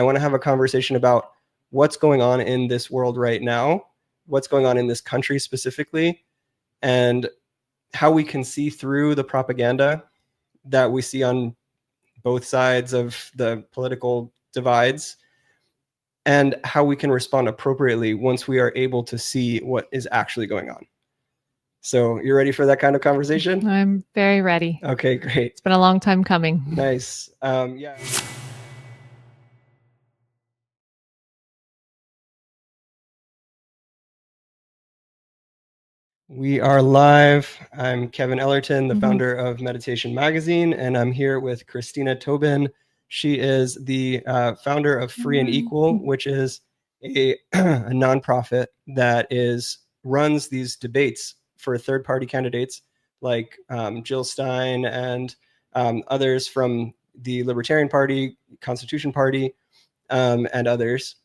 I want to have a conversation about what's going on in this world right now, what's going on in this country specifically, and how we can see through the propaganda that we see on both sides of the political divides, and how we can respond appropriately once we are able to see what is actually going on. So you're ready for that kind of conversation? I'm very ready. Okay, great. It's been a long time coming. Nice. Yeah. We are live. I'm Kevin Ellerton, the founder of Meditation Magazine, and I'm here with Christina Tobin. She is the founder of Free and Equal, which is a nonprofit that runs these debates for third-party candidates like Jill Stein and others from the Libertarian Party, Constitution Party, and others.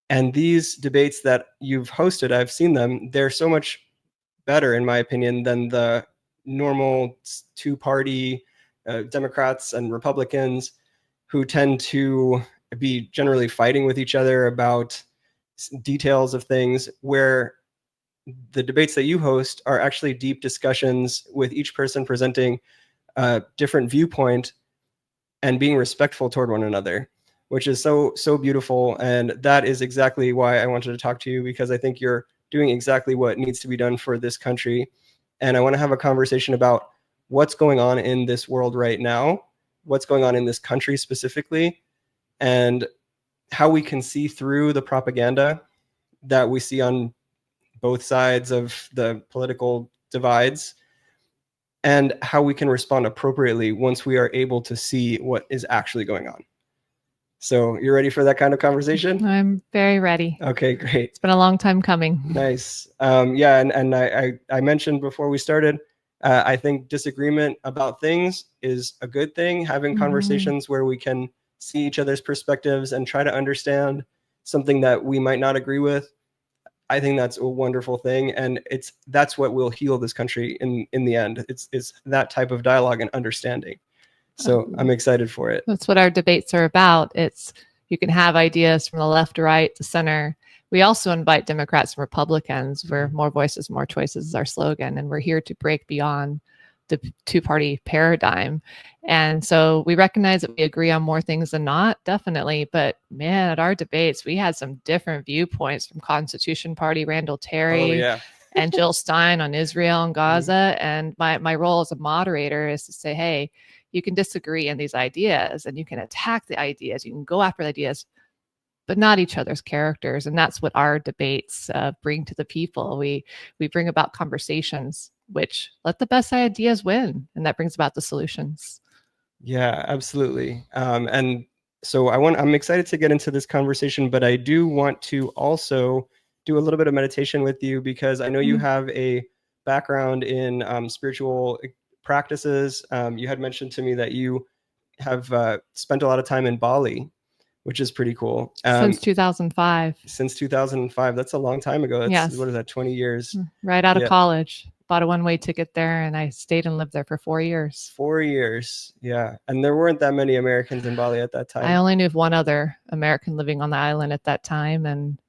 And these debates that you've hosted, I've seen them. They're so much better, in my opinion, than the normal two-party Democrats and Republicans who tend to be generally fighting with each other about details of things, where the debates that you host are actually deep discussions with each person presenting a different viewpoint and being respectful toward one another, which is so beautiful. And that is exactly why I wanted to talk to you, because I think you're doing exactly what needs to be done for this country. And I want to have a conversation about what's going on in this world right now, what's going on in this country specifically, and how we can see through the propaganda that we see on both sides of the political divides, and how we can respond appropriately once we are able to see what is actually going on. So you're ready for that kind of conversation? I'm very ready. Okay, great. It's been a long time coming. Nice. Yeah, and I mentioned before we started, I think disagreement about things is a good thing. Having conversations where we can see each other's perspectives and try to understand something that we might not agree with, I think that's a wonderful thing. And that's what will heal this country in the end. It's that type of dialogue and understanding. So I'm excited for it. That's what our debates are about. You can have ideas from the left, right, the center. We also invite Democrats and Republicans, where more voices, more choices is our slogan. And we're here to break beyond the two-party paradigm. And so we recognize that we agree on more things than not, definitely. But man, at our debates, we had some different viewpoints from Constitution Party, Randall Terry, and Jill Stein on Israel and Gaza. And my role as a moderator is to say, hey, you can disagree in these ideas and you can attack the ideas. You can go after the ideas, but not each other's characters. And that's what our debates bring to the people. We bring about conversations which let the best ideas win. And that brings about the solutions. Yeah, absolutely. And so I'm excited to get into this conversation, but I do want to also do a little bit of meditation with you, because I know you have a background in spiritual practices. You had mentioned to me that you have spent a lot of time in Bali, which is pretty cool. Since 2005. Since 2005. That's a long time ago. Yes. What is that, 20 years? Right out of college. Bought a one-way ticket there, and I stayed and lived there for 4 years. 4 years. Yeah. And there weren't that many Americans in Bali at that time. I only knew of one other American living on the island at that time. And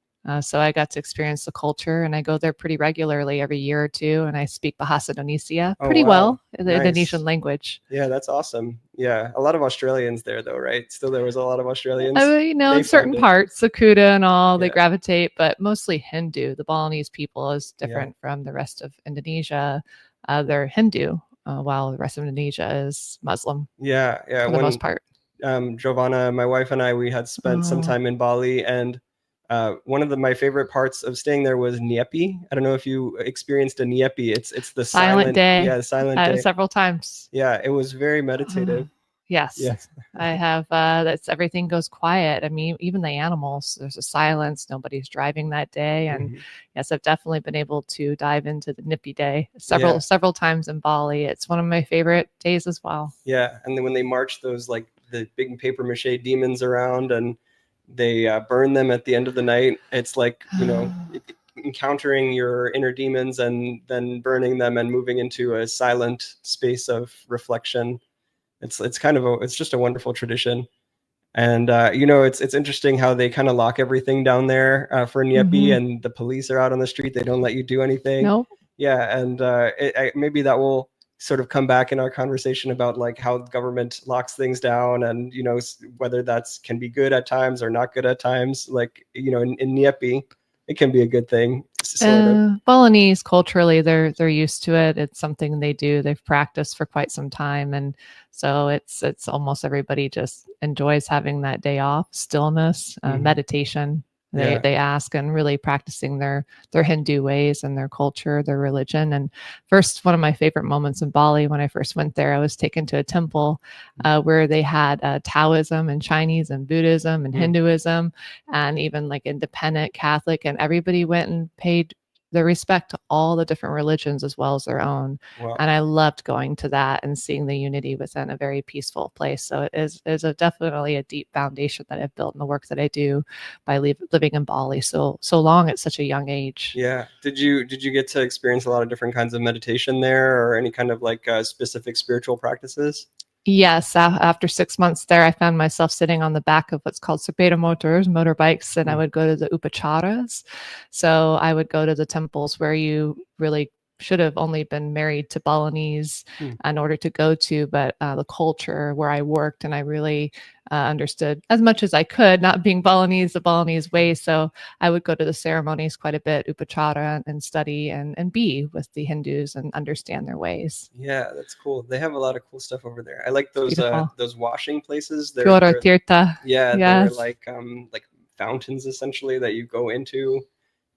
so I got to experience the culture, and I go there pretty regularly every year or two. And I speak Bahasa Indonesia pretty well, the Indonesian language. Yeah, that's awesome. Yeah. A lot of Australians there, though, right? Still, there was a lot of Australians. In certain parts, Sakuta and all, they gravitate, but mostly Hindu. The Balinese people is different from the rest of Indonesia. They're Hindu, while the rest of Indonesia is Muslim. Yeah. For the most part. Giovanna, my wife, and I, we had spent some time in Bali, and one of my favorite parts of staying there was Nyepi. I don't know if you experienced a Nyepi. It's the silent day. Yeah, the silent day. Several times. Yeah, it was very meditative. Yes. Yeah. I have, everything goes quiet. I mean, even the animals, there's a silence. Nobody's driving that day. And yes, I've definitely been able to dive into the Nyepi day several times in Bali. It's one of my favorite days as well. Yeah. And then when they march those, like, the big paper mache demons around, and they burn them at the end of the night, it's like, encountering your inner demons and then burning them and moving into a silent space of reflection. It's just a wonderful tradition. And it's interesting how they kind of lock everything down there for Niepi, and the police are out on the street. They don't let you do anything. Nope. Yeah, and maybe that will sort of come back in our conversation about like how government locks things down, and whether that's can be good at times or not good at times. Like in Niepi, it can be a good thing. Sort of. Balinese culturally, they're used to it. It's something they do. They've practiced for quite some time, and so it's almost everybody just enjoys having that day off, stillness, meditation. They ask, and really practicing their Hindu ways and their culture, their religion. And first, one of my favorite moments in Bali when I first went there, I was taken to a temple where they had Taoism and Chinese and Buddhism and Hinduism, and even like independent Catholic, and everybody went and paid their respect to all the different religions as well as their own. Wow. And I loved going to that and seeing the unity within a very peaceful place. So it is definitely a deep foundation that I've built in the work that I do by living in Bali so long at such a young age. Yeah. Did you get to experience a lot of different kinds of meditation there, or any kind of like specific spiritual practices? Yes, after 6 months there, I found myself sitting on the back of what's called sepeda motors, motorbikes, and I would go to the upacharas. So I would go to the temples where you really should have only been married to Balinese in order to go to, but the culture where I worked, and I really understood as much as I could, not being Balinese, the Balinese way. So I would go to the ceremonies quite a bit, upachara, and study and be with the Hindus and understand their ways. Yeah, that's cool. They have a lot of cool stuff over there. I like those washing places. They're tirtha. Yeah, yes. They're like fountains essentially that you go into.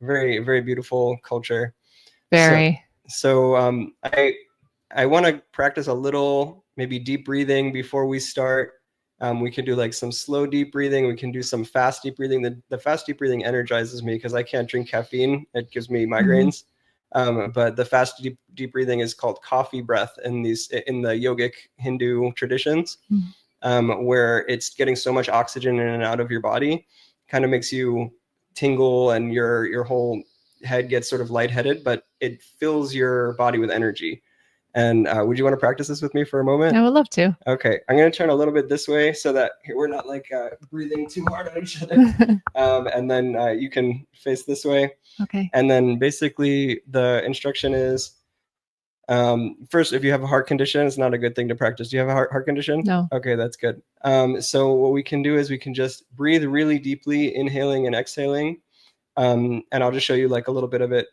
Very, very beautiful culture. Very. So I want to practice a little maybe deep breathing before we start. We can do like some slow deep breathing. We can do some fast deep breathing. The fast deep breathing energizes me because I can't drink caffeine. It gives me migraines. But the fast deep breathing is called coffee breath in the yogic Hindu traditions, where it's getting so much oxygen in and out of your body, kind of makes you tingle, and your whole head gets sort of lightheaded, but it fills your body with energy. And would you want to practice this with me for a moment? I would love to. Okay, I'm going to turn a little bit this way so that we're not like breathing too hard on each other. And then you can face this way. Okay. And then basically the instruction is, first, if you have a heart condition, it's not a good thing to practice. Do you have a heart condition? No. Okay, that's good. So what we can do is we can just breathe really deeply, inhaling and exhaling. And I'll just show you like a little bit of it.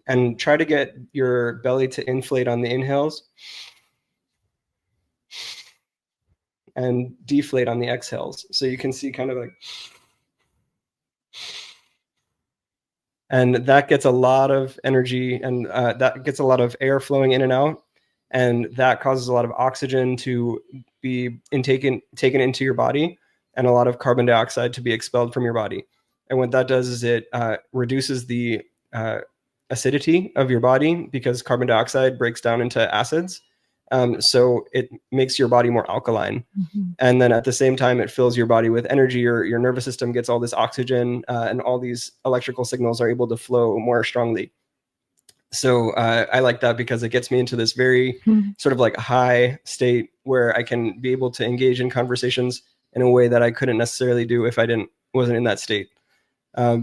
And try to get your belly to inflate on the inhales and deflate on the exhales. So you can see kind of like, and that gets a lot of energy, and that gets a lot of air flowing in and out. And that causes a lot of oxygen to be taken into your body, and a lot of carbon dioxide to be expelled from your body. And what that does is it reduces the acidity of your body, because carbon dioxide breaks down into acids. So it makes your body more alkaline. And then at the same time, it fills your body with energy. Your nervous system gets all this oxygen, and all these electrical signals are able to flow more strongly. So I like that because it gets me into this very sort of like high state where I can be able to engage in conversations in a way that I couldn't necessarily do if I wasn't in that state.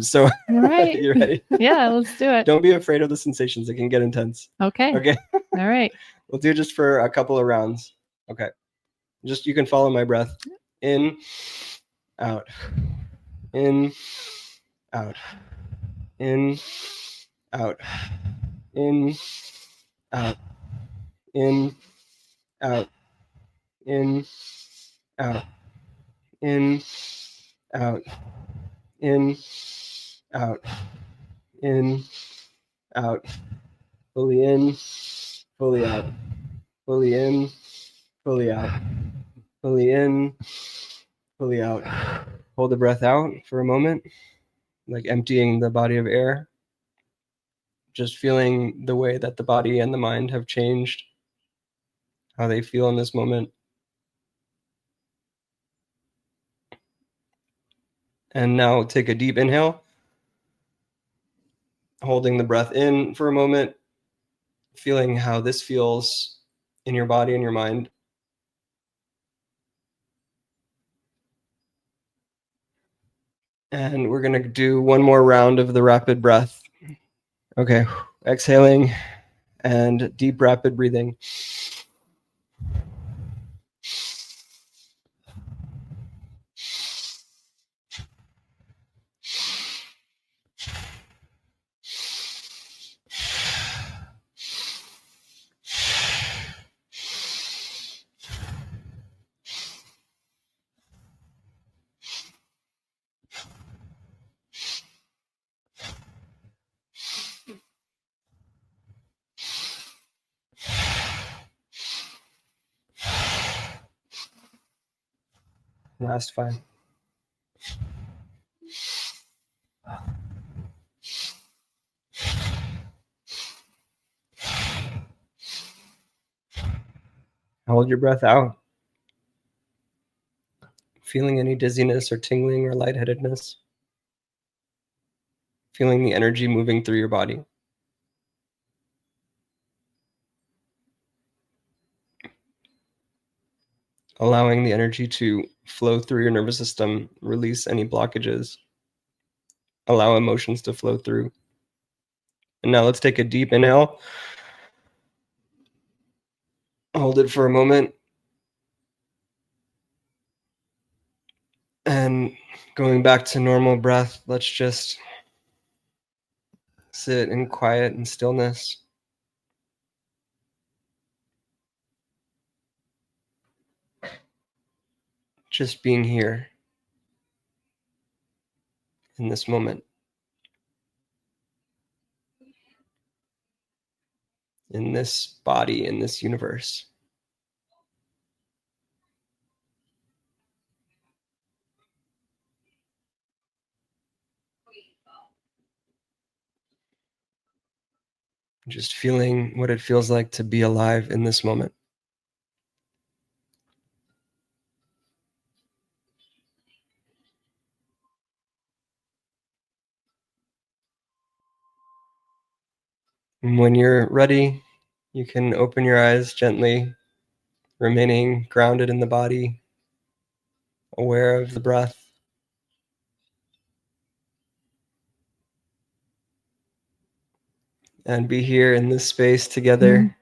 So all right. You ready? Yeah, let's do it. Don't be afraid of the sensations. It can get intense. Okay. All right. We'll do just for a couple of rounds. Okay. Just, you can follow my breath. In, out, in, out, in, out, in, out, in, out, in, out, in, out, in, out, in, out, fully in, fully out, fully in, fully out, fully in, fully out. Hold the breath out for a moment, like emptying the body of air. Just feeling the way that the body and the mind have changed, how they feel in this moment. And now take a deep inhale, holding the breath in for a moment, feeling how this feels in your body and your mind. And we're going to do one more round of the rapid breath. Okay, exhaling and deep rapid breathing. Last 5. Hold your breath out. Feeling any dizziness or tingling or lightheadedness? Feeling the energy moving through your body. Allowing the energy to flow through your nervous system, release any blockages, allow emotions to flow through. And now let's take a deep inhale. Hold it for a moment. And going back to normal breath, let's just sit in quiet and stillness. Just being here in this moment, in this body, in this universe. Just feeling what it feels like to be alive in this moment. And when you're ready, you can open your eyes gently, remaining grounded in the body, aware of the breath. And be here in this space together.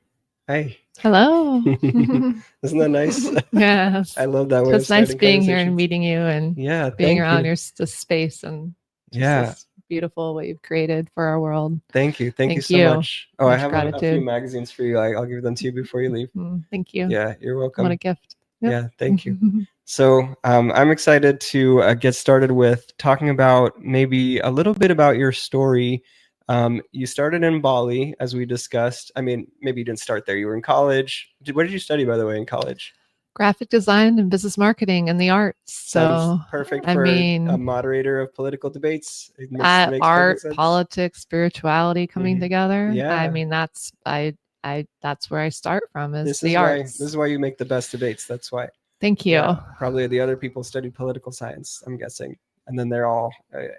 Hey. Hello. Isn't that nice? Yes. I love that way. It's nice being here and meeting you and being around your space and just beautiful what you've created for our world. Thank you. Thank you so much. Oh, I have a few magazines for you. I'll give them to you before you leave. Thank you. Yeah, you're welcome. What a gift. Yep. Yeah, thank you. So I'm excited to get started with talking about maybe a little bit about your story. You started in Bali, as we discussed. I mean, maybe you didn't start there. You were in college. What did you study, by the way, in college? Graphic design and business marketing and the arts. Sounds perfect for a moderator of political debates. Makes art, politics, spirituality coming together. Yeah. I mean, that's where I start from is the arts. This is why you make the best debates. That's why. Thank you. Yeah, probably the other people studied political science, I'm guessing. And then they're all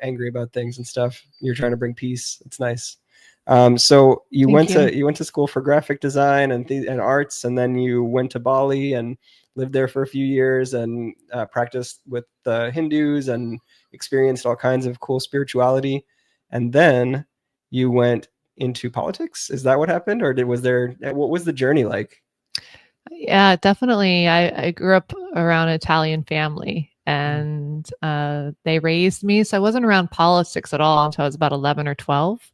angry about things and stuff. You're trying to bring peace. It's nice. So you went to school for graphic design and arts, and then you went to Bali and lived there for a few years and practiced with the Hindus and experienced all kinds of cool spirituality. And then you went into politics. Is that what happened, or what was the journey like? Yeah, definitely. I grew up around an Italian family, and they raised me. So I wasn't around politics at all until I was about 11 or 12.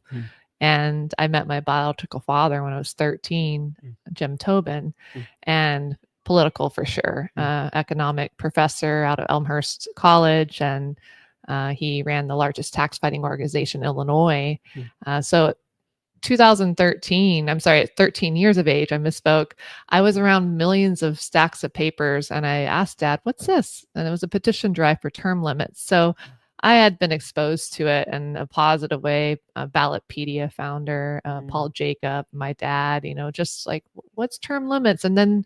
And I met my biological father when I was 13, Jim Tobin, and political for sure. Economic professor out of Elmhurst College, and he ran the largest tax fighting organization in Illinois. So 2013, I'm sorry, at 13 years of age, I misspoke. I was around millions of stacks of papers, and I asked Dad, "What's this?" And it was a petition drive for term limits. So I had been exposed to it in a positive way Ballotpedia founder, Paul Jacob, my dad, just like, what's term limits? And then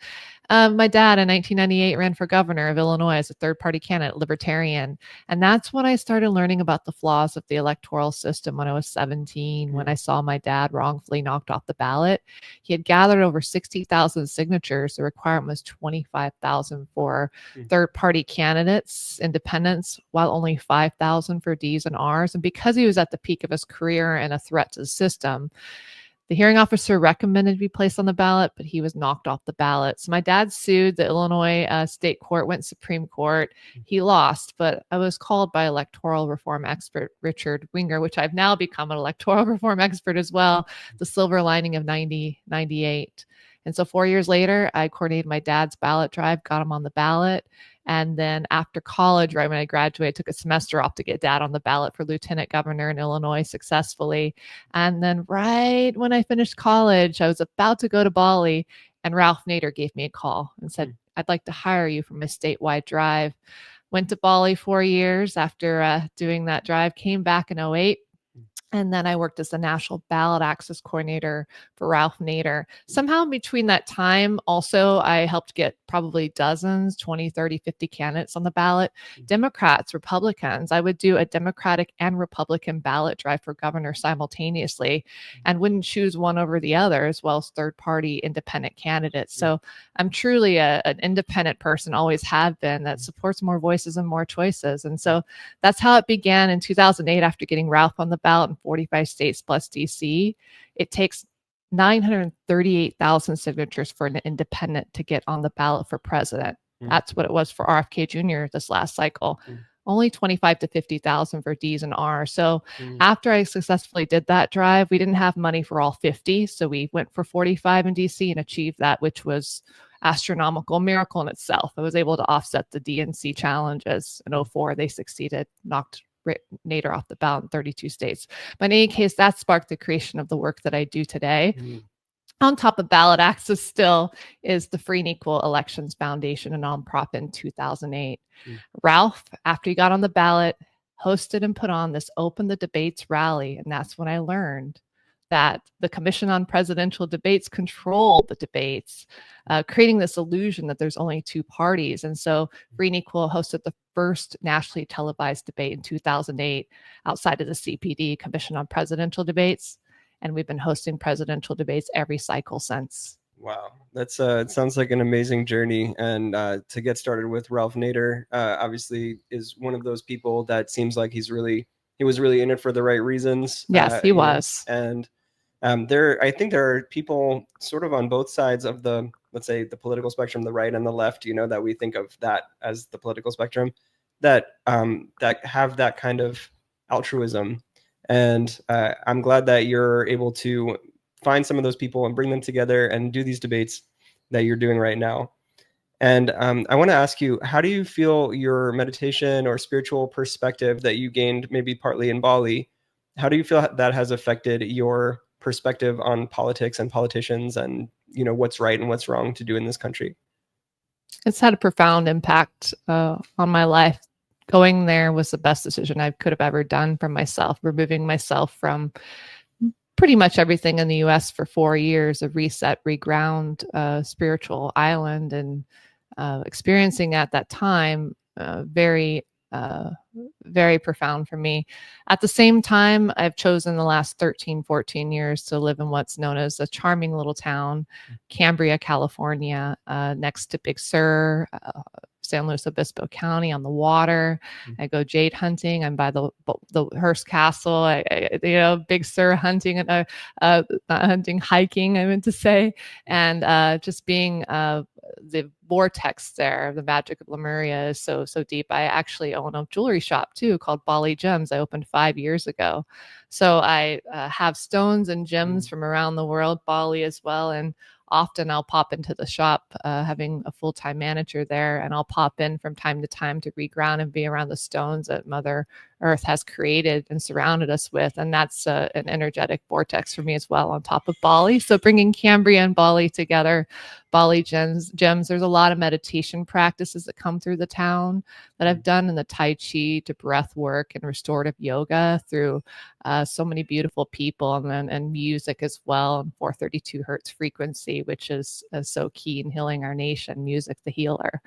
my dad in 1998 ran for governor of Illinois as a third-party candidate, libertarian. And that's when I started learning about the flaws of the electoral system when I was 17, when I saw my dad wrongfully knocked off the ballot. He had gathered over 60,000 signatures. The requirement was 25,000 for third-party candidates, independents, while only 5,000 for Ds and Rs. And because he was at the peak of his career and a threat to the system, the hearing officer recommended to be placed on the ballot, but he was knocked off the ballot. So my dad sued the Illinois state court, went Supreme Court. He lost, but I was called by electoral reform expert Richard Winger, which I've now become an electoral reform expert as well, the silver lining of 98. And so 4 years later, I coordinated my dad's ballot drive, got him on the ballot. And then after college, right when I graduated, I took a semester off to get dad on the ballot for lieutenant governor in Illinois successfully. And then right when I finished college, I was about to go to Bali, and Ralph Nader gave me a call and said, I'd like to hire you for my statewide drive. Went to Bali 4 years after doing that drive, came back in 2008. And then I worked as the national ballot access coordinator for Ralph Nader. Somehow between that time, also, I helped get probably dozens, 20, 30, 50 candidates on the ballot, Democrats, Republicans. I would do a Democratic and Republican ballot drive for governor simultaneously and wouldn't choose one over the other, as well as third-party independent candidates. So I'm truly an independent person, always have been, that supports more voices and more choices. And so that's how it began in 2008 after getting Ralph on the ballot in 45 states plus DC. It takes 938,000 signatures for an independent to get on the ballot for president. That's what it was for RFK Jr. this last cycle. Only 25 to 50,000 for Ds and Rs. So after I successfully did that drive, we didn't have money for all 50. So we went for 45 in DC and achieved that, which was astronomical miracle in itself. I was able to offset the DNC challenges in 2004. They succeeded, knocked Nader off the ballot in 32 states. But in any case, that sparked the creation of the work that I do today. On top of ballot access still is the Free and Equal Elections Foundation, a nonprofit in 2008. Ralph, after he got on the ballot, hosted and put on this Open the Debates rally. And that's when I learned that the Commission on Presidential Debates controlled the debates, creating this illusion that there's only two parties. And so Free and Equal hosted the first nationally televised debate in 2008 outside of the CPD, Commission on Presidential Debates. And we've been hosting presidential debates every cycle since. Wow, that's it sounds like an amazing journey. And to get started with Ralph Nader, obviously is one of those people that seems like he was really in it for the right reasons. Yes, he was. And I think there are people sort of on both sides of the, let's say, the political spectrum, the right and the left, that we think of that as the political spectrum, that have that kind of altruism. And I'm glad that you're able to find some of those people and bring them together and do these debates that you're doing right now. And I want to ask you, how do you feel your meditation or spiritual perspective that you gained maybe partly in Bali, how do you feel that has affected your perspective on politics and politicians and, what's right and what's wrong to do in this country? It's had a profound impact on my life. Going there was the best decision I could have ever done for myself, removing myself from pretty much everything in the US for 4 years, a reset, reground, spiritual island, and experiencing at that time very profound for me. At the same time, I've chosen the last 13, 14 years to live in what's known as a charming little town, Cambria, California, next to Big Sur, San Luis Obispo County on the water. I go jade hunting. I'm by the Hearst Castle. Big Sur hunting and not hunting, hiking, I meant to say, and just being the vortex there, the magic of Lemuria is so deep. I actually own a jewelry shop too called Bali Gems. I opened 5 years ago. So I have stones and gems from around the world, Bali as well. And often I'll pop into the shop, having a full-time manager there, and I'll pop in from time to time to reground and be around the stones that Mother Earth has created and surrounded us with. And that's an energetic vortex for me as well, on top of Bali. So bringing Cambria and Bali together, Bali gems. There's a lot of meditation practices that come through the town that I've done, in the Tai Chi to breath work and restorative yoga through so many beautiful people, and music as well, and 432 hertz frequency, which is so key in healing our nation, music, the healer.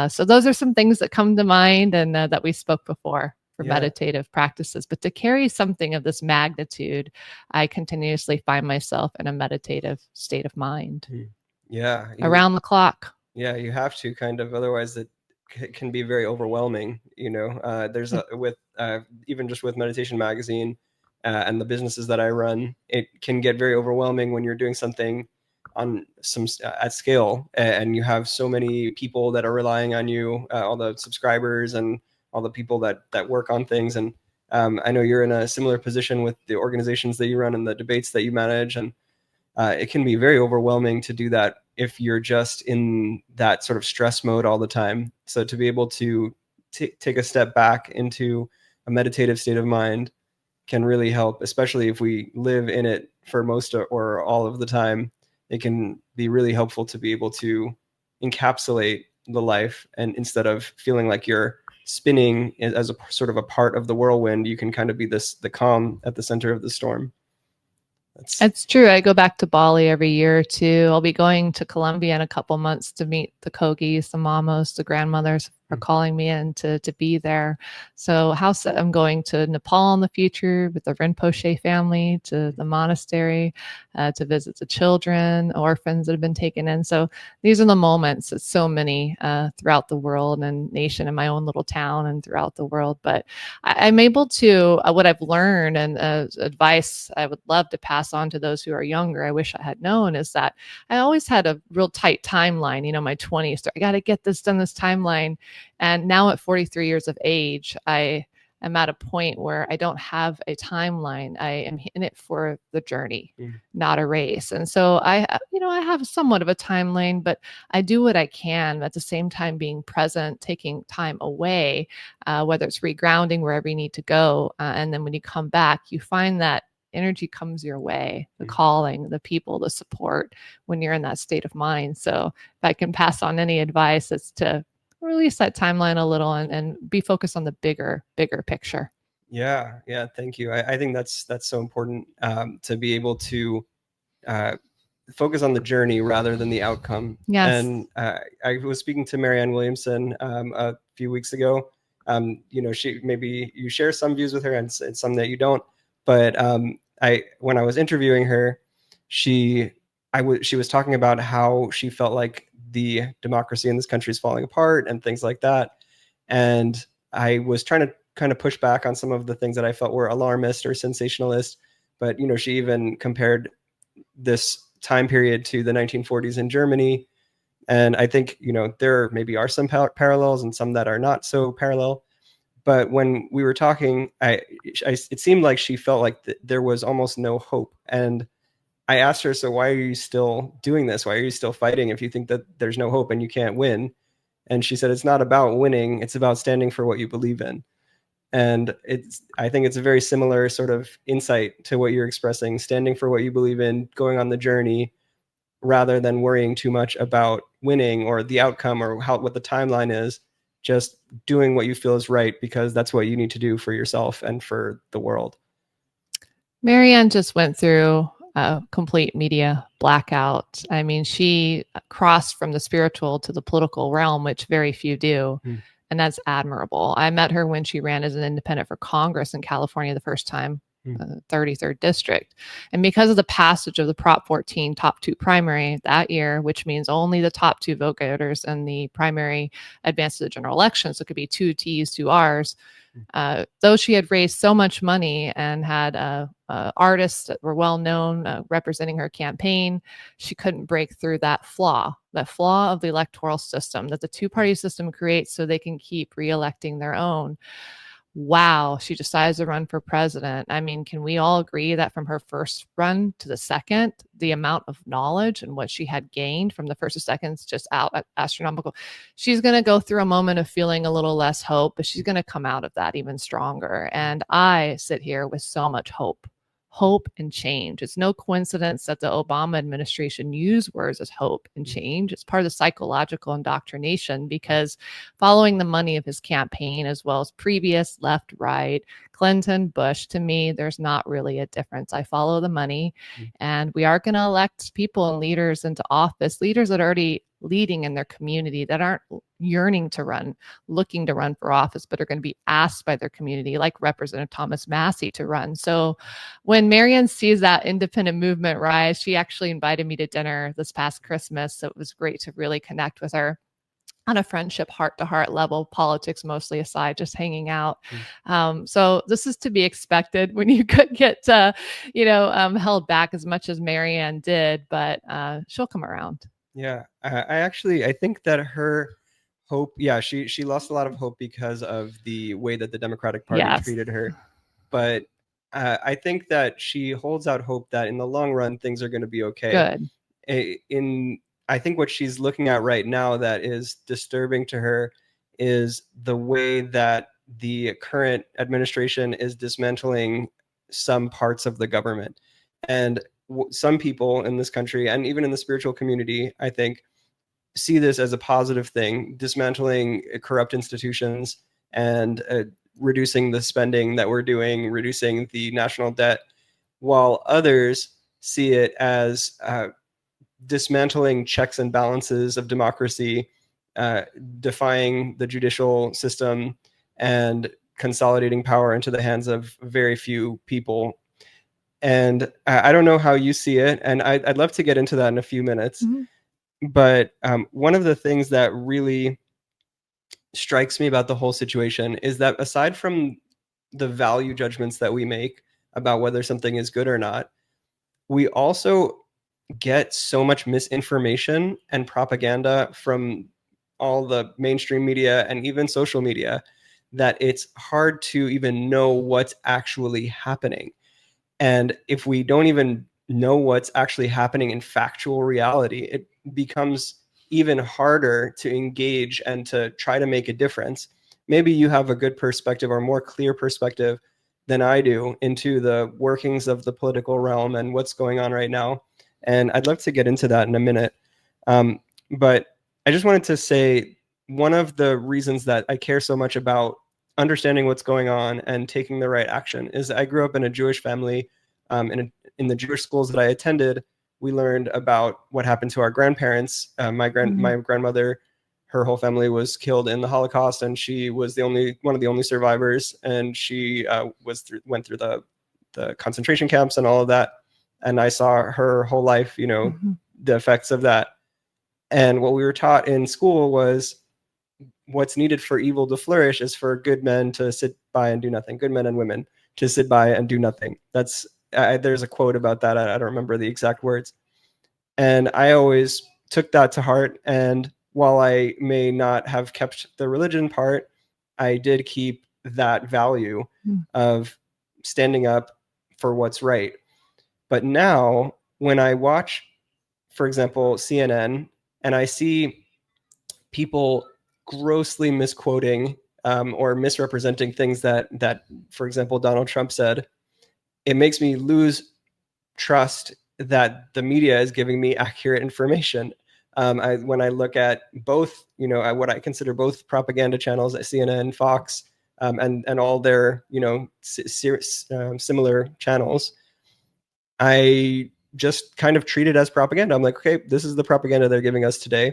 So those are some things that come to mind, and that we spoke before for meditative practices. But to carry something of this magnitude, I continuously find myself in a meditative state of mind. Yeah. Around the clock. Yeah, you have to kind of, otherwise it can be very overwhelming. There's with even just with Meditation Magazine and the businesses that I run, it can get very overwhelming when you're doing something on some at scale, and you have so many people that are relying on you, all the subscribers and all the people that work on things. And I know you're in a similar position with the organizations that you run and the debates that you manage, and it can be very overwhelming to do that if you're just in that sort of stress mode all the time. So to be able to take a step back into a meditative state of mind can really help, especially if we live in it for most or all of the time. It can be really helpful to be able to encapsulate the life, and instead of feeling like you're spinning as a sort of a part of the whirlwind, you can kind of be the calm at the center of the storm. It's true. I go back to Bali every year or two. I'll be going to Colombia in a couple months to meet the Kogis, the mamos, the grandmothers are calling me in to be there. So I'm going to Nepal in the future with the Rinpoche family, to the monastery, to visit the children, orphans that have been taken in. So these are the moments that so many throughout the world and nation, in my own little town and throughout the world. But I'm able to, what I've learned and advice I would love to pass on to those who are younger, I wish I had known, is that I always had a real tight timeline, my 20s. I got to get this done, this timeline. And now at 43 years of age, I am at a point where I don't have a timeline. I am in it for the journey, not a race. And so I have somewhat of a timeline, but I do what I can at the same time, being present, taking time away, whether it's regrounding wherever you need to go. And then when you come back, you find that energy comes your way, the calling, the people, the support, when you're in that state of mind. So if I can pass on any advice, it's to release that timeline a little and be focused on the bigger picture. Yeah. Thank you. I think that's so important, to be able to focus on the journey rather than the outcome. Yes. And I was speaking to Marianne Williamson a few weeks ago. She, maybe you share some views with her and some that you don't. But when I was interviewing her, she was talking about how she felt like the democracy in this country is falling apart and things like that. And I was trying to kind of push back on some of the things that I felt were alarmist or sensationalist. But, she even compared this time period to the 1940s in Germany. And I think, there maybe are some parallels and some that are not so parallel. But when we were talking, it seemed like she felt like there was almost no hope. And I asked her, so why are you still doing this? Why are you still fighting if you think that there's no hope and you can't win? And she said, it's not about winning. It's about standing for what you believe in. And I think it's a very similar sort of insight to what you're expressing, standing for what you believe in, going on the journey, rather than worrying too much about winning or the outcome or what the timeline is. Just doing what you feel is right, because that's what you need to do for yourself and for the world. Marianne just went through a complete media blackout. I mean, she crossed from the spiritual to the political realm, which very few do. And that's admirable. I met her when she ran as an independent for Congress in California the first time, 33rd district. And because of the passage of the Prop 14 top 2 primary that year, which means only the top 2 vote getters and the primary advanced to the general election, so it could be 2 T's, 2 R's, though she had raised so much money and had artists that were well known representing her campaign, she couldn't break through that flaw of the electoral system that the 2-party system creates so they can keep re-electing their own. wow, she decides to run for president. I mean, can we all agree that from her first run to the second, the amount of knowledge and what she had gained from the first to second is just out astronomical. She's going to go through a moment of feeling a little less hope, but she's going to come out of that even stronger. And I sit here with so much hope and change. It's no coincidence that the Obama administration used words as hope and change. It's part of the psychological indoctrination, because following the money of his campaign, as well as previous left, right, Clinton, Bush, to me, there's not really a difference. I follow the money, and we are going to elect people and leaders into office, leaders that are already leading in their community, that aren't yearning to run, looking to run for office, but are going to be asked by their community, like Representative Thomas Massey, to run. So when Marianne sees that independent movement rise, she actually invited me to dinner this past Christmas. So it was great to really connect with her on a friendship, heart-to-heart level, politics mostly aside, just hanging out. So this is to be expected when you could get, held back as much as Marianne did, but she'll come around. Yeah, I think that her hope, she lost a lot of hope because of the way that the Democratic Party treated her. But I think that she holds out hope that in the long run, things are going to be okay. Good. I think what she's looking at right now that is disturbing to her is the way that the current administration is dismantling some parts of the government. And some people in this country, and even in the spiritual community, I think, see this as a positive thing, dismantling corrupt institutions and reducing the spending that we're doing, reducing the national debt, while others see it as dismantling checks and balances of democracy, defying the judicial system, and consolidating power into the hands of very few people. And I don't know how you see it, and I'd love to get into that in a few minutes. But one of the things that really strikes me about the whole situation is that aside from the value judgments that we make about whether something is good or not, we also get so much misinformation and propaganda from all the mainstream media and even social media that it's hard to even know what's actually happening. And if we don't even know what's actually happening in factual reality, it becomes even harder to engage and to try to make a difference. Maybe you have a good perspective or more clear perspective than I do into the workings of the political realm and what's going on right now. And I'd love to get into that in a minute. But I just wanted to say one of the reasons that I care so much about understanding what's going on and taking the right action is I grew up in a Jewish family. In the Jewish schools that I attended, we learned about what happened to our grandparents. My grandmother, her whole family was killed in the Holocaust, and she was one of the only survivors. And she went through the concentration camps and all of that. And I saw her whole life, the effects of that. And what we were taught in school was what's needed for evil to flourish is for good men to sit by and do nothing. Good men and women to sit by and do nothing. There's a quote about that. I don't remember the exact words. And I always took that to heart. And while I may not have kept the religion part, I did keep that value of standing up for what's right. But now when I watch, for example, CNN, and I see people grossly misquoting or misrepresenting things that, for example, Donald Trump said, it makes me lose trust that the media is giving me accurate information. When I look at both, what I consider both propaganda channels at CNN, Fox, and all their, similar channels, I just kind of treat it as propaganda. I'm like, okay, this is the propaganda they're giving us today.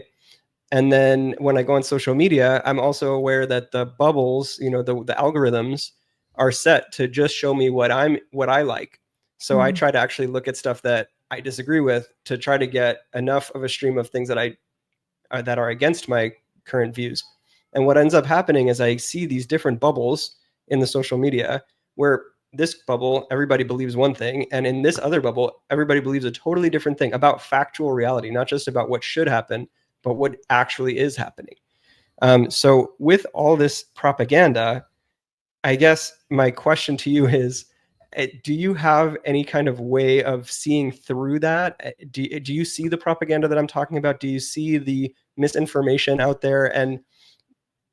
And then when I go on social media, I'm also aware that the bubbles, the algorithms are set to just show me what I like. So I try to actually look at stuff that I disagree with to try to get enough of a stream of things that that are against my current views. And what ends up happening is I see these different bubbles in the social media where this bubble, everybody believes one thing. And in this other bubble, everybody believes a totally different thing about factual reality, not just about what should happen, but what actually is happening. So with all this propaganda, I guess my question to you is, do you have any kind of way of seeing through that? Do you see the propaganda that I'm talking about? Do you see the misinformation out there? And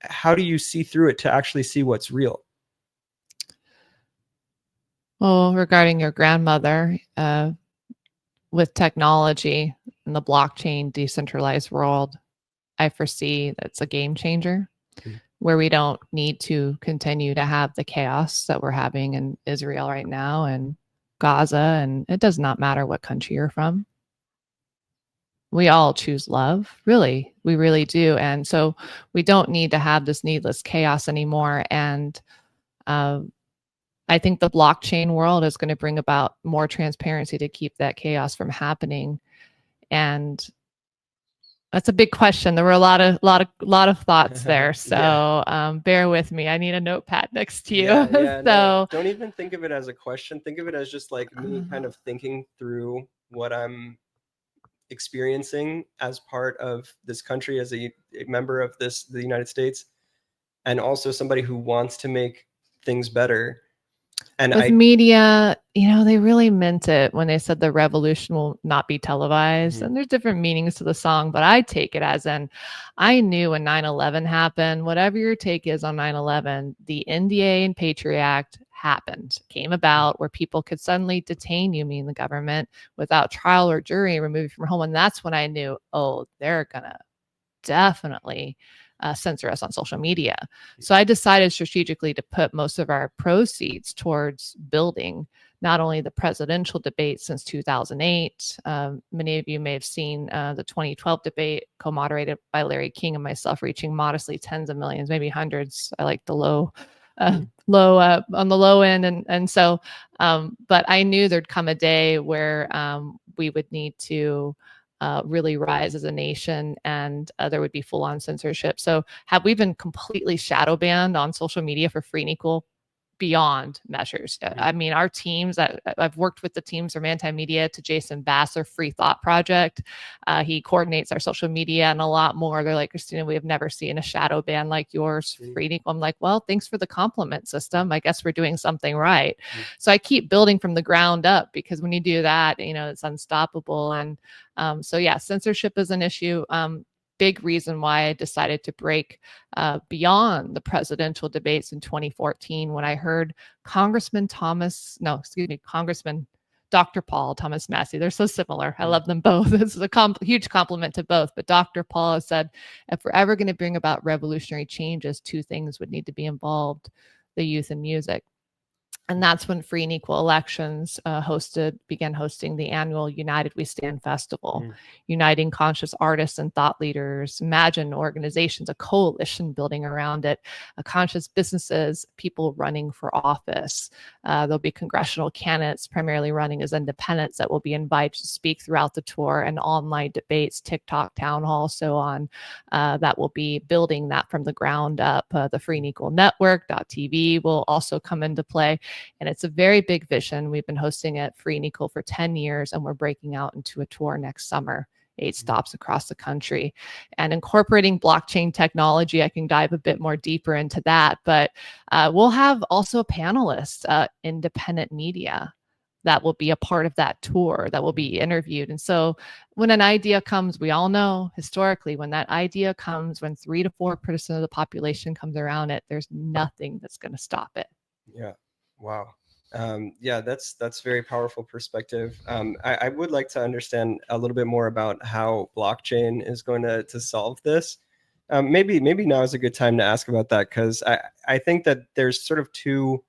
how do you see through it to actually see what's real? Well, regarding your grandmother, with technology in the blockchain decentralized world, I foresee that's a game changer where we don't need to continue to have the chaos that we're having in Israel right now and Gaza. And it does not matter what country you're from. We all choose love, really. We really do. And so we don't need to have this needless chaos anymore. And I think the blockchain world is going to bring about more transparency to keep that chaos from happening. And that's a big question. There were a lot of thoughts there. So bear with me. I need a notepad next to you. So no, don't even think of it as a question. Think of it as just like me kind of thinking through what I'm experiencing as part of this country, as a member of the United States, and also somebody who wants to make things better. And with media, they really meant it when they said the revolution will not be televised. And there's different meanings to the song, but I take it as in, I knew when 9/11 happened, whatever your take is on 9/11, the NDA and Patriot Act came about where people could suddenly detain you, meaning the government, without trial or jury, remove you from home. And that's when I knew, oh, they're going to definitely censor us on social media. So I decided strategically to put most of our proceeds towards building not only the presidential debate since 2008. Many of you may have seen the 2012 debate co-moderated by Larry King and myself, reaching modestly tens of millions, maybe hundreds. I like the low on the low end. And so, but I knew there'd come a day where we would need to really rise as a nation, and there would be full-on censorship. So have we been completely shadow banned on social media for free and equal? Beyond measures. I mean, our teams, I've worked with the teams from Anti-Media to Jason Bass, our Free Thought Project. He coordinates our social media and a lot more. They're like, Christina, we have never seen a shadow ban like yours, free and equal. I'm like, well, thanks for the compliment, system. I guess we're doing something right. So I keep building from the ground up, because when you do that, it's unstoppable. And so yeah, censorship is an issue. Big reason why I decided to break beyond the presidential debates in 2014, when I heard Congressman Dr. Paul Thomas Massey. They're so similar. I love them both. This is a huge compliment to both. But Dr. Paul has said, if we're ever going to bring about revolutionary changes, two things would need to be involved: the youth and music. And that's when Free and Equal Elections began hosting the annual United We Stand Festival, uniting conscious artists and thought leaders, imagine organizations, a coalition building around it, conscious businesses, people running for office. There'll be congressional candidates primarily running as independents that will be invited to speak throughout the tour, and online debates, TikTok, town hall, so on, that will be building that from the ground up. The Free and Equal Network.tv will also come into play. And it's a very big vision. We've been hosting it Free and Equal for 10 years, and we're breaking out into a tour next summer, 8 stops across the country, and incorporating blockchain technology. I can dive a bit more deeper into that, but we'll have also panelists, independent media, that will be a part of that tour, that will be interviewed. And so when an idea comes, we all know historically, when that idea comes, when 3 to 4% of the population comes around it, there's nothing that's going to stop it. Yeah. Wow. Yeah, that's very powerful perspective. I would like to understand a little bit more about how blockchain is going to solve this. Maybe now is a good time to ask about that, because I think that there's sort of two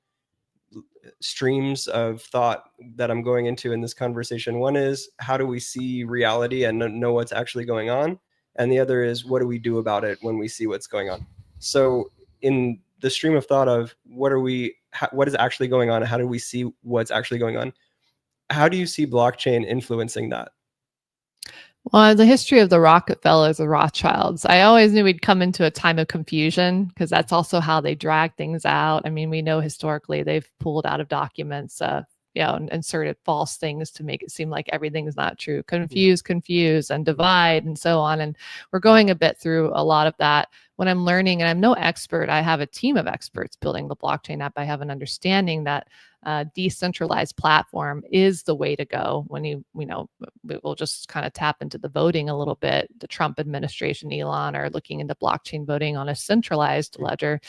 streams of thought that I'm going into in this conversation. One is, how do we see reality and know what's actually going on? And the other is, what do we do about it when we see what's going on? So in the stream of thought of what is actually going on, how do we see what's actually going on, how do you see blockchain influencing that? Well, the history of the Rockefellers, the Rothschilds, I always knew we'd come into a time of confusion, because that's also how they drag things out. I mean, we know historically they've pulled out of documents and inserted false things to make it seem like everything is not true, confuse, and divide, and so on. And we're going a bit through a lot of that. When I'm learning, and I'm no expert, I have a team of experts building the blockchain app. I have an understanding that decentralized platform is the way to go. When we'll just kind of tap into the voting a little bit. The Trump administration, Elon, are looking into blockchain voting on a centralized ledger.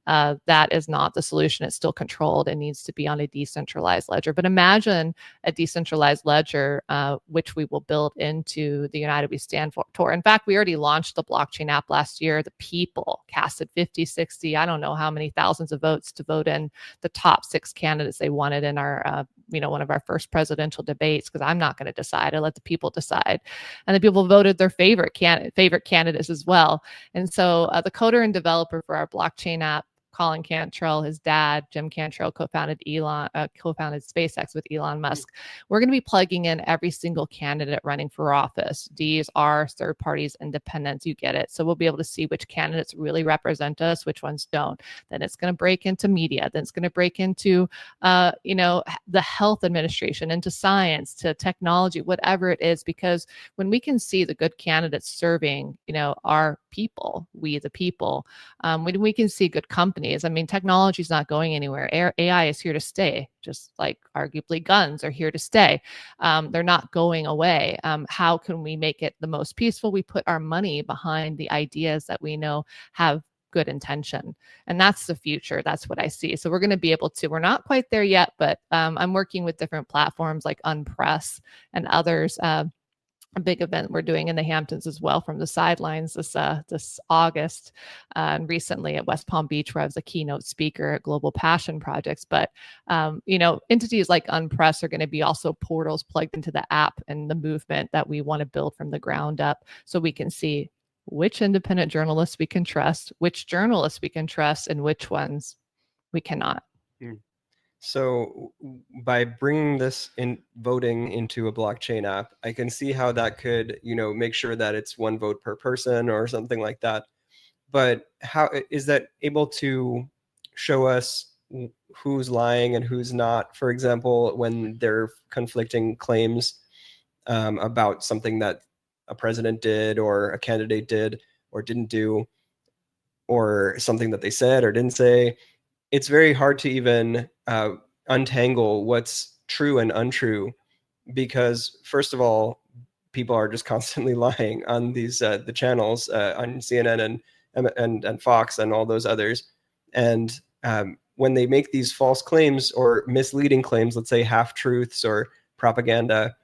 That is not the solution. It's still controlled. It needs to be on a decentralized ledger. But imagine a decentralized ledger, which we will build into the United We Stand for. In fact, we already launched the blockchain app last year. The people casted 50, 60, I don't know how many thousands of votes to vote in the top 6 candidates they wanted in our, one of our first presidential debates, because I'm not going to decide. I let the people decide. And the people voted their favorite candidates as well. And so the coder and developer for our blockchain app, Colin Cantrell, his dad, Jim Cantrell, co-founded SpaceX with Elon Musk. We're going to be plugging in every single candidate running for office. D's, R's, third parties, independents, you get it. So we'll be able to see which candidates really represent us, which ones don't. Then it's going to break into media. Then it's going to break into, the health administration, into science, to technology, whatever it is. Because when we can see the good candidates serving, our people, we the people, when we can see good companies, I mean, technology is not going anywhere. AI is here to stay, just like arguably guns are here to stay. They're not going away. How can we make it the most peaceful? We put our money behind the ideas that we know have good intention. And that's the future. That's what I see. So we're going to be able to, we're not quite there yet, but I'm working with different platforms like Unpress and others. A big event we're doing in the Hamptons as well from the sidelines this August, and recently at West Palm Beach, where I was a keynote speaker at Global Passion Projects. But entities like Unpress are going to be also portals plugged into the app and the movement that we want to build from the ground up, so we can see which independent journalists we can trust, which journalists we can trust, and which ones we cannot. So by bringing this in voting into a blockchain app, I can see how that could, make sure that it's one vote per person or something like that. But how is that able to show us who's lying and who's not? For example, when there are conflicting claims about something that a president did or a candidate did or didn't do, or something that they said or didn't say, it's very hard to even untangle what's true and untrue, because first of all, people are just constantly lying on these the channels on CNN and Fox and all those others. And when they make these false claims or misleading claims, let's say half truths or propaganda,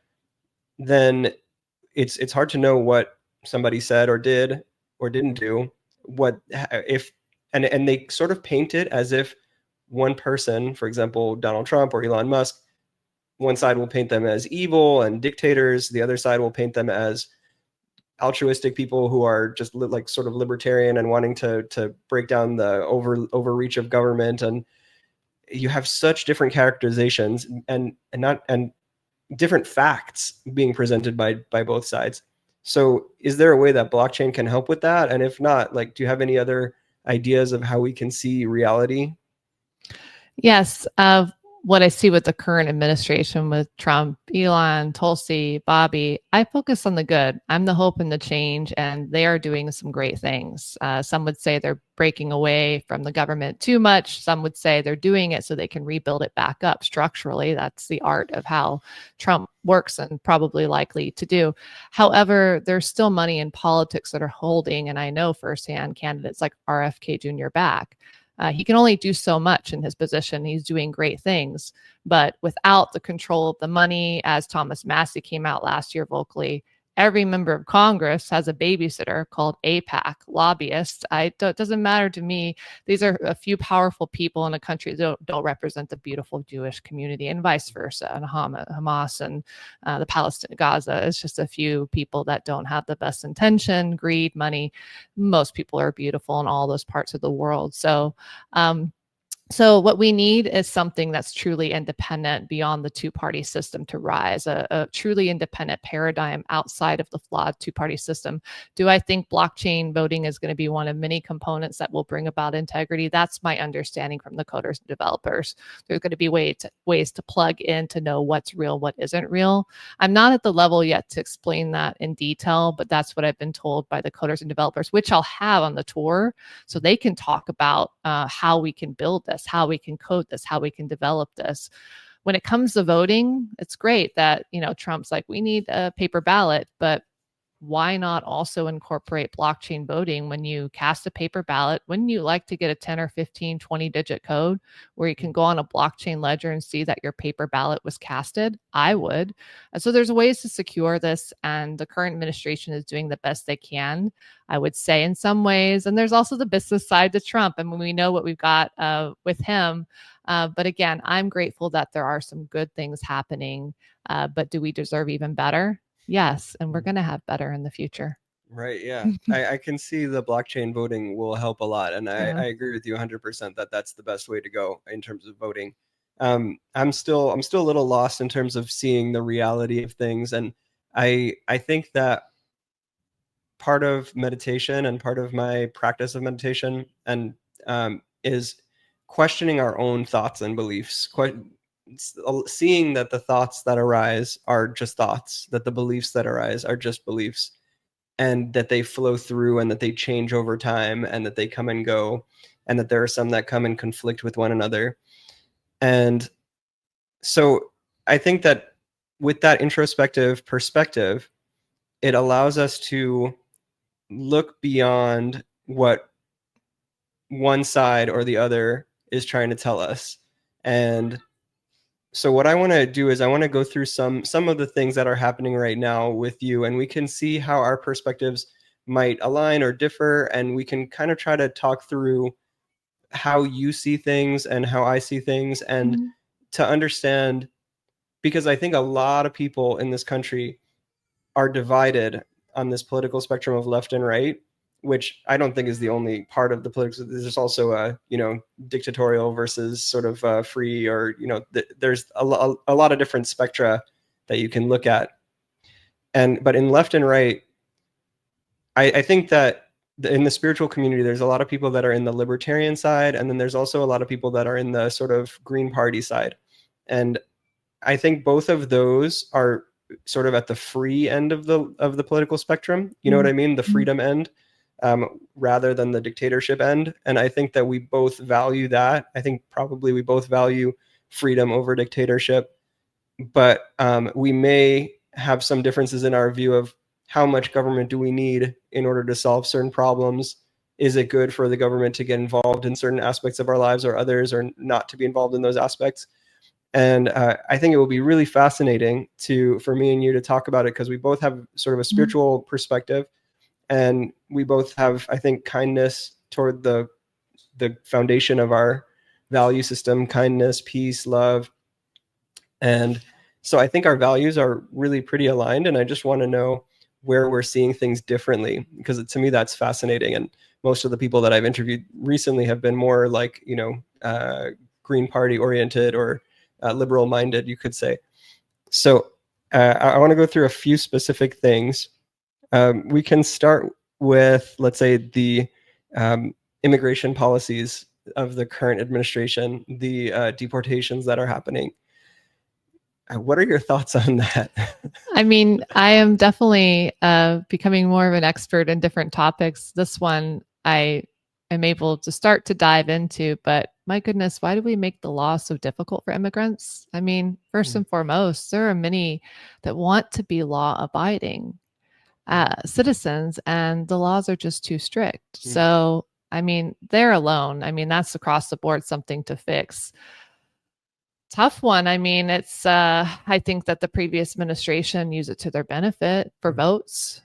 then it's hard to know what somebody said or did or didn't do. And they sort of paint it as if one person, for example, Donald Trump or Elon Musk, one side will paint them as evil and dictators. The other side will paint them as altruistic people who are just like sort of libertarian and wanting to break down the overreach of government. And you have such different characterizations and different facts being presented by both sides. So is there a way that blockchain can help with that? And if not, do you have any other ideas of how we can see reality? Yes. What I see with the current administration with Trump, Elon, Tulsi, Bobby, I focus on the good. I'm the hope and the change, and they are doing some great things. Some would say they're breaking away from the government too much. Some would say they're doing it so they can rebuild it back up structurally. That's the art of how Trump works and probably likely to do. However, there's still money in politics that are holding, and I know firsthand, candidates like RFK Jr. back. He can only do so much in his position. He's doing great things, but without the control of the money, as Thomas Massey came out last year vocally, every member of Congress has a babysitter called AIPAC, lobbyists. It doesn't matter to me. These are a few powerful people in a country that don't represent the beautiful Jewish community, and vice versa. And Hamas and the Palestine, Gaza. It's just a few people that don't have the best intention, greed, money. Most people are beautiful in all those parts of the world. So So what we need is something that's truly independent beyond the two-party system to rise, a truly independent paradigm outside of the flawed two-party system. Do I think blockchain voting is going to be one of many components that will bring about integrity? That's my understanding from the coders and developers. There's going to be ways to plug in to know what's real, what isn't real. I'm not at the level yet to explain that in detail, but that's what I've been told by the coders and developers, which I'll have on the tour, so they can talk about how we can build this, how we can code this, how we can develop this. When it comes to voting, it's great that, Trump's like, we need a paper ballot, but why not also incorporate blockchain voting? When you cast a paper ballot, wouldn't you like to get a 10 or 15, 20 digit code where you can go on a blockchain ledger and see that your paper ballot was casted? I would. And so there's ways to secure this, and the current administration is doing the best they can, I would say, in some ways. And there's also the business side to Trump. I mean, we know what we've got with him. But again, I'm grateful that there are some good things happening. But do we deserve even better? Yes, and we're going to have better in the future. Right. Yeah. I can see the blockchain voting will help a lot. And I agree with you 100% that that's the best way to go in terms of voting. I'm still a little lost in terms of seeing the reality of things. And I think that part of meditation and part of my practice of meditation and is questioning our own thoughts and beliefs, seeing that the thoughts that arise are just thoughts, that the beliefs that arise are just beliefs, and that they flow through and that they change over time and that they come and go, and that there are some that come and conflict with one another. And so I think that with that introspective perspective, it allows us to look beyond what one side or the other is trying to tell us. And so what I want to do is I want to go through some of the things that are happening right now with you, and we can see how our perspectives might align or differ, and we can kind of try to talk through how you see things and how I see things, and to understand, because I think a lot of people in this country are divided on this political spectrum of left and right, which I don't think is the only part of the political. There's also a, dictatorial versus sort of free, or, there's a lot of different spectra that you can look at. But in left and right, I think that in the spiritual community, there's a lot of people that are in the libertarian side, and then there's also a lot of people that are in the sort of Green Party side. And I think both of those are sort of at the free end of the political spectrum. You know what I mean? The freedom end, rather than the dictatorship end. And I think that we both value that. I think probably we both value freedom over dictatorship, but we may have some differences in our view of how much government do we need in order to solve certain problems. Is it good for the government to get involved in certain aspects of our lives, or others, or not to be involved in those aspects? And I think it will be really fascinating for me and you to talk about it, because we both have sort of a spiritual perspective, and we both have, I think, kindness toward the foundation of our value system: kindness, peace, love. And so I think our values are really pretty aligned, and I just want to know where we're seeing things differently, because to me that's fascinating. And most of the people that I've interviewed recently have been more like, Green Party oriented, or liberal minded, you could say. So I want to go through a few specific things. We can start with, let's say, the immigration policies of the current administration, the deportations that are happening. What are your thoughts on that? I mean, I am definitely becoming more of an expert in different topics. This one I am able to start to dive into, but my goodness, why do we make the law so difficult for immigrants? I mean, first and foremost, there are many that want to be law abiding citizens, and the laws are just too strict. So, I mean, they're alone. I mean, that's across the board something to fix. Tough one. I mean, it's I think that the previous administration used it to their benefit for votes.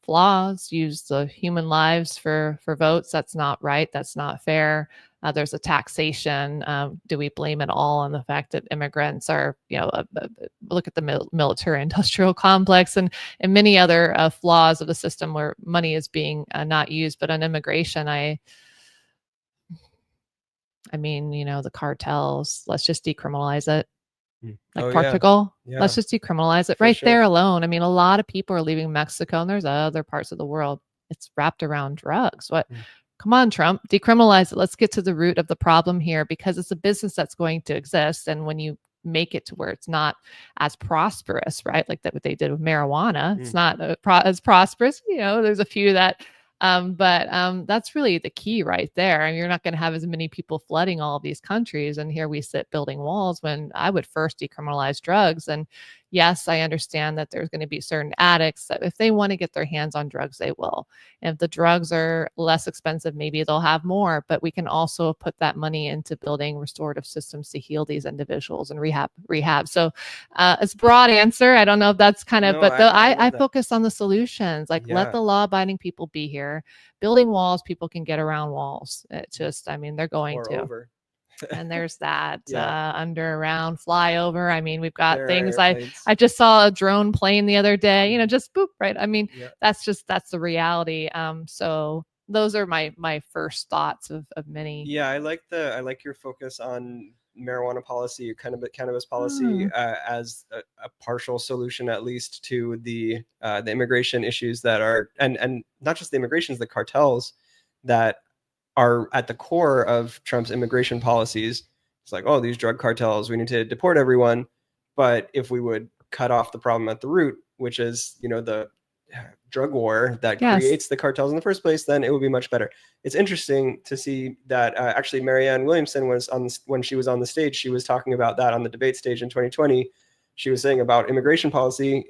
Flaws, use the human lives for votes. That's not right. That's not fair. There's a taxation. Do we blame it all on the fact that immigrants are, look at the military industrial complex and many other flaws of the system where money is being not used. But on immigration, I mean, the cartels, let's just decriminalize it. Like Oh, Portugal, yeah. let's just decriminalize it For right sure. there alone. I mean, a lot of people are leaving Mexico and there's other parts of the world. It's wrapped around drugs. Come on, Trump, decriminalize it. Let's get to the root of the problem here, because it's a business that's going to exist. And when you make it to where it's not as prosperous, right? Like that, what they did with marijuana, it's not as prosperous. There's a few that, but that's really the key right there. And you're not going to have as many people flooding all of these countries. And here we sit building walls, when I would first decriminalize drugs. And yes, I understand that there's going to be certain addicts that if they want to get their hands on drugs, they will. And if the drugs are less expensive, maybe they'll have more, but we can also put that money into building restorative systems to heal these individuals and rehab. So it's a broad answer. I don't know if that's kind of, No, but I that. focus on the solutions. Like, let the law abiding people be here. Building walls, people can get around walls. It just, I mean, they're going to. Over. And there's that under, around, flyover. I mean, we've got things. I just saw a drone plane the other day, just boop, right? I mean, that's the reality. So those are my first thoughts of many. Yeah, I like your focus on marijuana policy, cannabis policy, as a partial solution, at least, to the immigration issues that are, and not just the immigrations, the cartels that are at the core of Trump's immigration policies. It's like, oh, these drug cartels, we need to deport everyone. But if we would cut off the problem at the root, which is, the drug war that creates the cartels in the first place, then it would be much better. It's interesting to see that actually Marianne Williamson was when she was on the stage, she was talking about that on the debate stage in 2020. She was saying about immigration policy,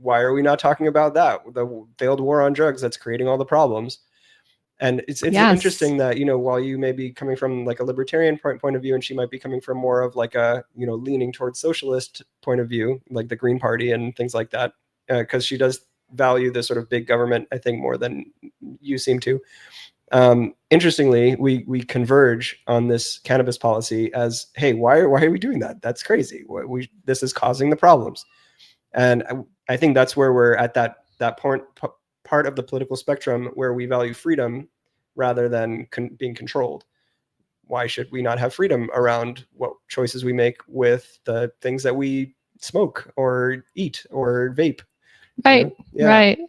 why are we not talking about that? The failed war on drugs that's creating all the problems. And it's interesting that, while you may be coming from like a libertarian point of view, and she might be coming from more of like a, leaning towards socialist point of view, like the Green Party and things like that, because she does value the sort of big government, I think, more than you seem to. Interestingly, we converge on this cannabis policy as, hey, why are we doing that? That's crazy. This is causing the problems. And I think that's where we're at that part of the political spectrum where we value freedom rather than being controlled. Why should we not have freedom around what choices we make with the things that we smoke or eat or vape? Right. Right.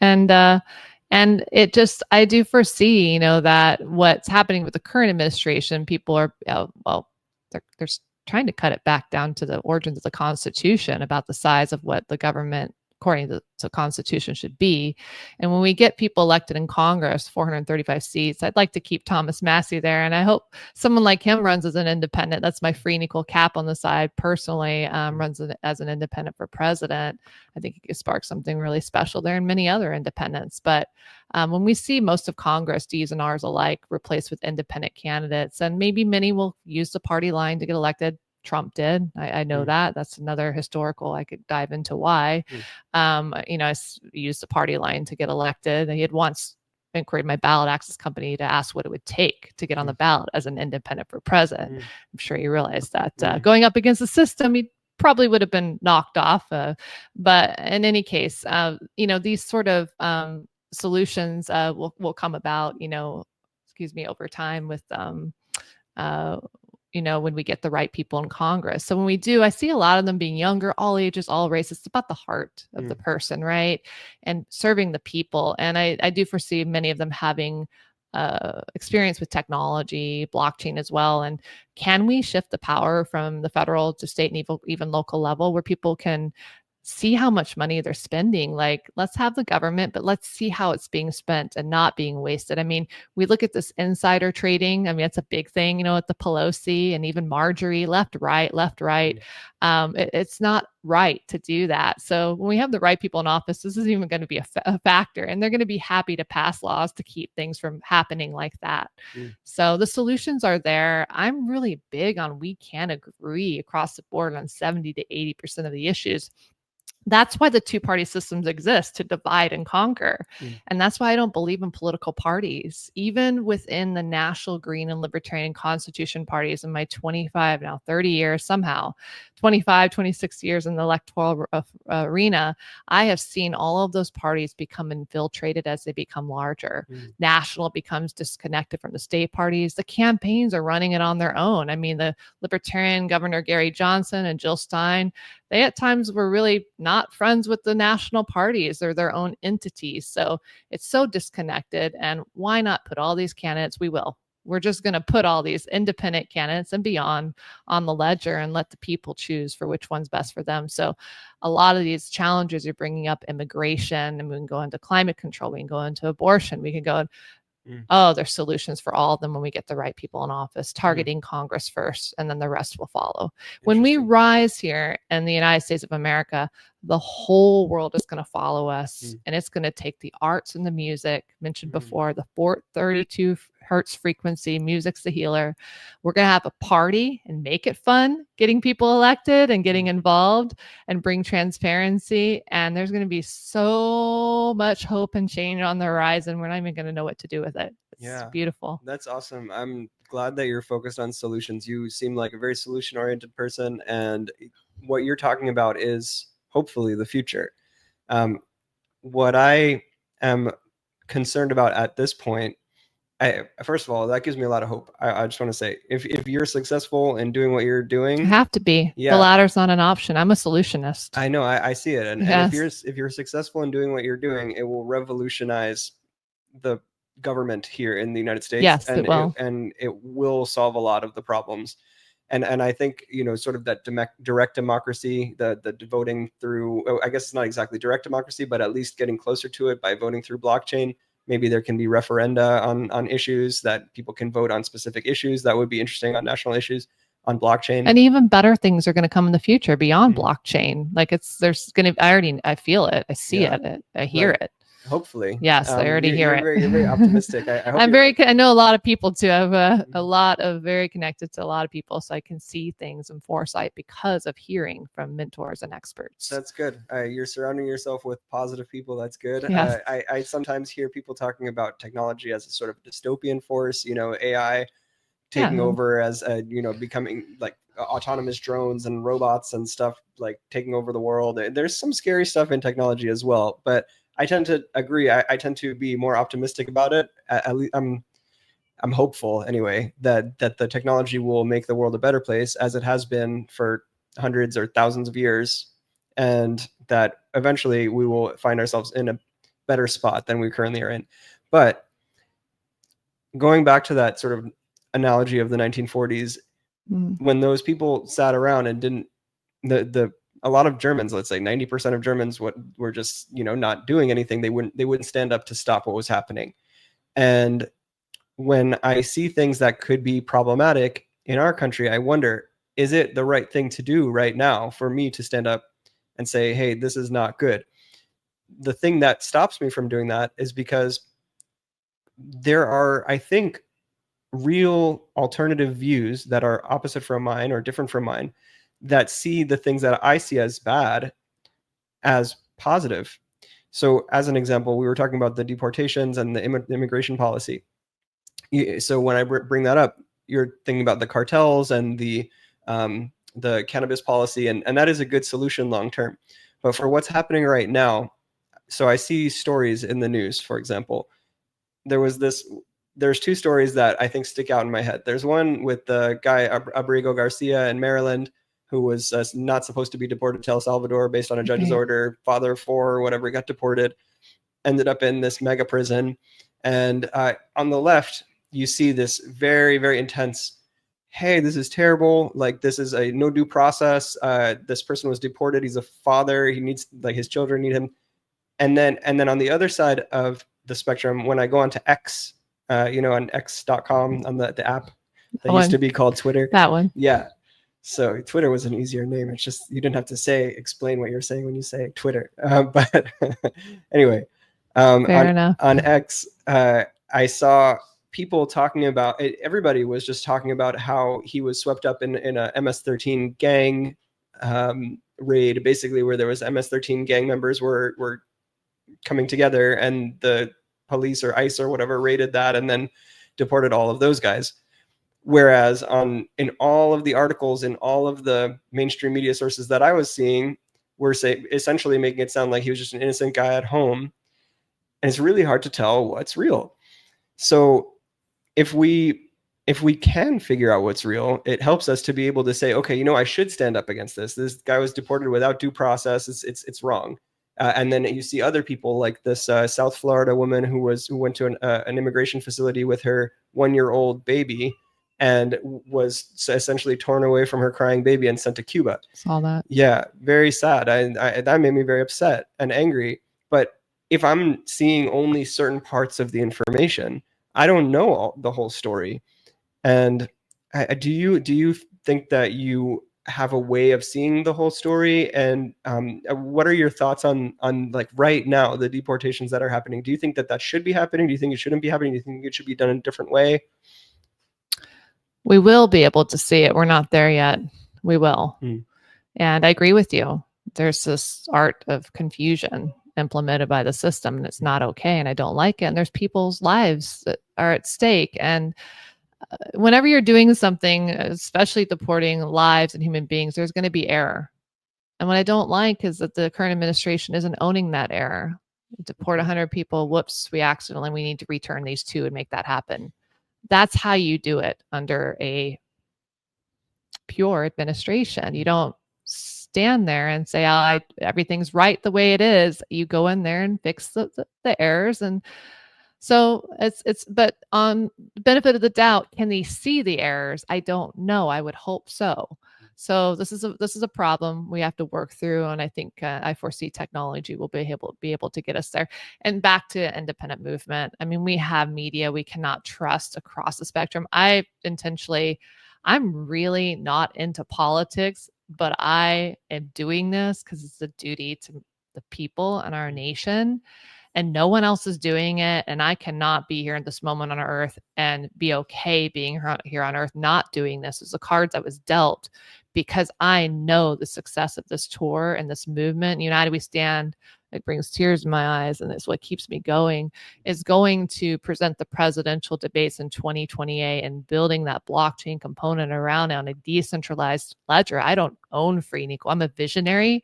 And it just, I do foresee, that what's happening with the current administration, people are, they're trying to cut it back down to the origins of the Constitution about the size of what the government, according to the Constitution, should be. And when we get people elected in Congress, 435 seats, I'd like to keep Thomas Massey there. And I hope someone like him runs as an independent. That's my free and equal cap on the side. Personally, runs as an independent for president. I think he could spark something really special there, and many other independents. But when we see most of Congress, D's and R's alike, replaced with independent candidates, and maybe many will use the party line to get elected. Trump did. I know that. That's another historical. I could dive into why. I used the party line to get elected. He had once inquired my ballot access company to ask what it would take to get on the ballot as an independent for president. I'm sure you realize that going up against the system, he probably would have been knocked off. But in any case, these sort of solutions will come about, over time with when we get the right people in Congress. So when we do, I see a lot of them being younger, all ages, all races. It's about the heart of the person, right? And serving the people. And I do foresee many of them having experience with technology, blockchain as well. And can we shift the power from the federal to state and even local level where people can see how much money they're spending? Like, let's have the government, but let's see how it's being spent and not being wasted. I mean, we look at this insider trading. I mean, it's a big thing, with the Pelosi and even Marjorie, left, right. It's not right to do that. So when we have the right people in office, this isn't even going to be a factor, and they're going to be happy to pass laws to keep things from happening like that. So the solutions are there. I'm really big on we can agree across the board on 70 to 80% of the issues. That's why the two-party systems exist, to divide and conquer. And that's why I don't believe in political parties. Even within the National Green and Libertarian Constitution parties in my 25, now 30 years, somehow 25, 26 years in the electoral arena, I have seen all of those parties become infiltrated as they become larger. National becomes disconnected from the state parties. The campaigns are running it on their own. I mean, the Libertarian Governor Gary Johnson and Jill Stein, they at times were really not friends with the national parties. They're their own entities. So it's so disconnected. And why not put all these candidates? We will. We're just going to put all these independent candidates and beyond on the ledger and let the people choose for which one's best for them. So a lot of these challenges you're bringing up, immigration, and we can go into climate control, we can go into abortion, we can go there's solutions for all of them when we get the right people in office, targeting Congress first, and then the rest will follow. When we rise here in the United States of America, the whole world is going to follow us, and it's going to take the arts and the music mentioned before, the 432 hertz frequency, music's the healer. We're going to have a party and make it fun, getting people elected and getting involved and bring transparency. And there's going to be so much hope and change on the horizon. We're not even going to know what to do with it. It's beautiful. That's awesome. I'm glad that you're focused on solutions. You seem like a very solution oriented person, and what you're talking about is hopefully the future. What I am concerned about at this point, first of all, that gives me a lot of hope. I just want to say, if you're successful in doing what you're doing, you have to be. The ladder's not an option. I'm a solutionist. I know. I see it. And if you're successful in doing what you're doing, it will revolutionize the government here in the United States. Yes, and it will. And it will solve a lot of the problems. And I think, sort of that direct democracy, the voting through, I guess it's not exactly direct democracy, but at least getting closer to it by voting through blockchain. Maybe there can be referenda on issues that people can vote on specific issues. That would be interesting on national issues on blockchain. And even better things are going to come in the future beyond blockchain. Like I feel it. I see it. I hear it. Hopefully. Yes, I already hear it. You're very optimistic. I hope I know a lot of people too. I have a lot of very connected to a lot of people, so I can see things and foresight because of hearing from mentors and experts. That's good. You're surrounding yourself with positive people. That's good. Yes. I sometimes hear people talking about technology as a sort of dystopian force, AI taking over as, becoming like autonomous drones and robots and stuff, like taking over the world. There's some scary stuff in technology as well, but I tend to agree. I tend to be more optimistic about it. At least I'm hopeful anyway that the technology will make the world a better place, as it has been for hundreds or thousands of years, and that eventually we will find ourselves in a better spot than we currently are in. But going back to that sort of analogy of the 1940s, when those people sat around and didn't, a lot of Germans, let's say 90% of Germans, were just, not doing anything. They wouldn't stand up to stop what was happening. And when I see things that could be problematic in our country, I wonder, is it the right thing to do right now for me to stand up and say, hey, this is not good? The thing that stops me from doing that is because there are, I think, real alternative views that are opposite from mine or different from mine, that see the things that I see as bad as positive. So as an example, we were talking about the deportations and the immigration policy. So when I bring that up, you're thinking about the cartels and the cannabis policy, and that is a good solution long term. But for what's happening right now, so I see stories in the news, for example. There's two stories that I think stick out in my head. There's one with the guy Abrigo Garcia in Maryland, who was not supposed to be deported to El Salvador based on a judge's order. Father of four or whatever, got deported, ended up in this mega prison. And on the left, you see this very, very intense, hey, this is terrible. Like, this is a no due process. This person was deported. He's a father. He needs, like, his children need him. And then on the other side of the spectrum, when I go onto X, on X.com, on the app that used to be called Twitter. That one. Yeah. So Twitter was an easier name. It's just, you didn't have to explain what you're saying when you say Twitter. But anyway, on X, I saw people talking about it. Everybody was just talking about how he was swept up in a MS-13 gang raid, basically, where there was MS-13 gang members were coming together, and the police or ICE or whatever raided that and then deported all of those guys. Whereas in all of the articles, in all of the mainstream media sources that I was seeing, were essentially making it sound like he was just an innocent guy at home. And it's really hard to tell what's real. So if we can figure out what's real, it helps us to be able to say, okay, I should stand up against this. This guy was deported without due process. It's wrong. And then you see other people like this South Florida woman who went to an immigration facility with her 1-year-old baby and was essentially torn away from her crying baby and sent to Cuba. Saw that. Yeah, very sad. That made me very upset and angry. But if I'm seeing only certain parts of the information, I don't know the whole story. And do you think that you have a way of seeing the whole story? And what are your thoughts on like right now, the deportations that are happening? Do you think that should be happening? Do you think it shouldn't be happening? Do you think it should be done in a different way? We will be able to see it. We're not there yet. We will. And I agree with you. There's this art of confusion implemented by the system, and it's not okay. And I don't like it. And there's people's lives that are at stake. And whenever you're doing something, especially deporting lives and human beings, there's going to be error. And what I don't like is that the current administration isn't owning that error. Deport 100 people. Whoops, we need to return these 2 and make that happen. That's how you do it under a pure administration. You don't stand there and say, everything's right the way it is. You go in there and fix the errors. And so but on the benefit of the doubt, can they see the errors? I don't know. I would hope so. So this is a problem we have to work through, and I think I foresee technology will be able to get us there. And back to independent movement. I mean, we have media we cannot trust across the spectrum. I'm really not into politics, but I am doing this because it's a duty to the people and our nation. And no one else is doing it. And I cannot be here at this moment on earth and be okay being here on earth not doing this. It's the cards that was dealt, because I know the success of this tour and this movement. United We Stand, it brings tears in my eyes, and it's what keeps me going, is going to present the presidential debates in 2028 and building that blockchain component around it on a decentralized ledger. I don't own Free and Equal. I'm a visionary,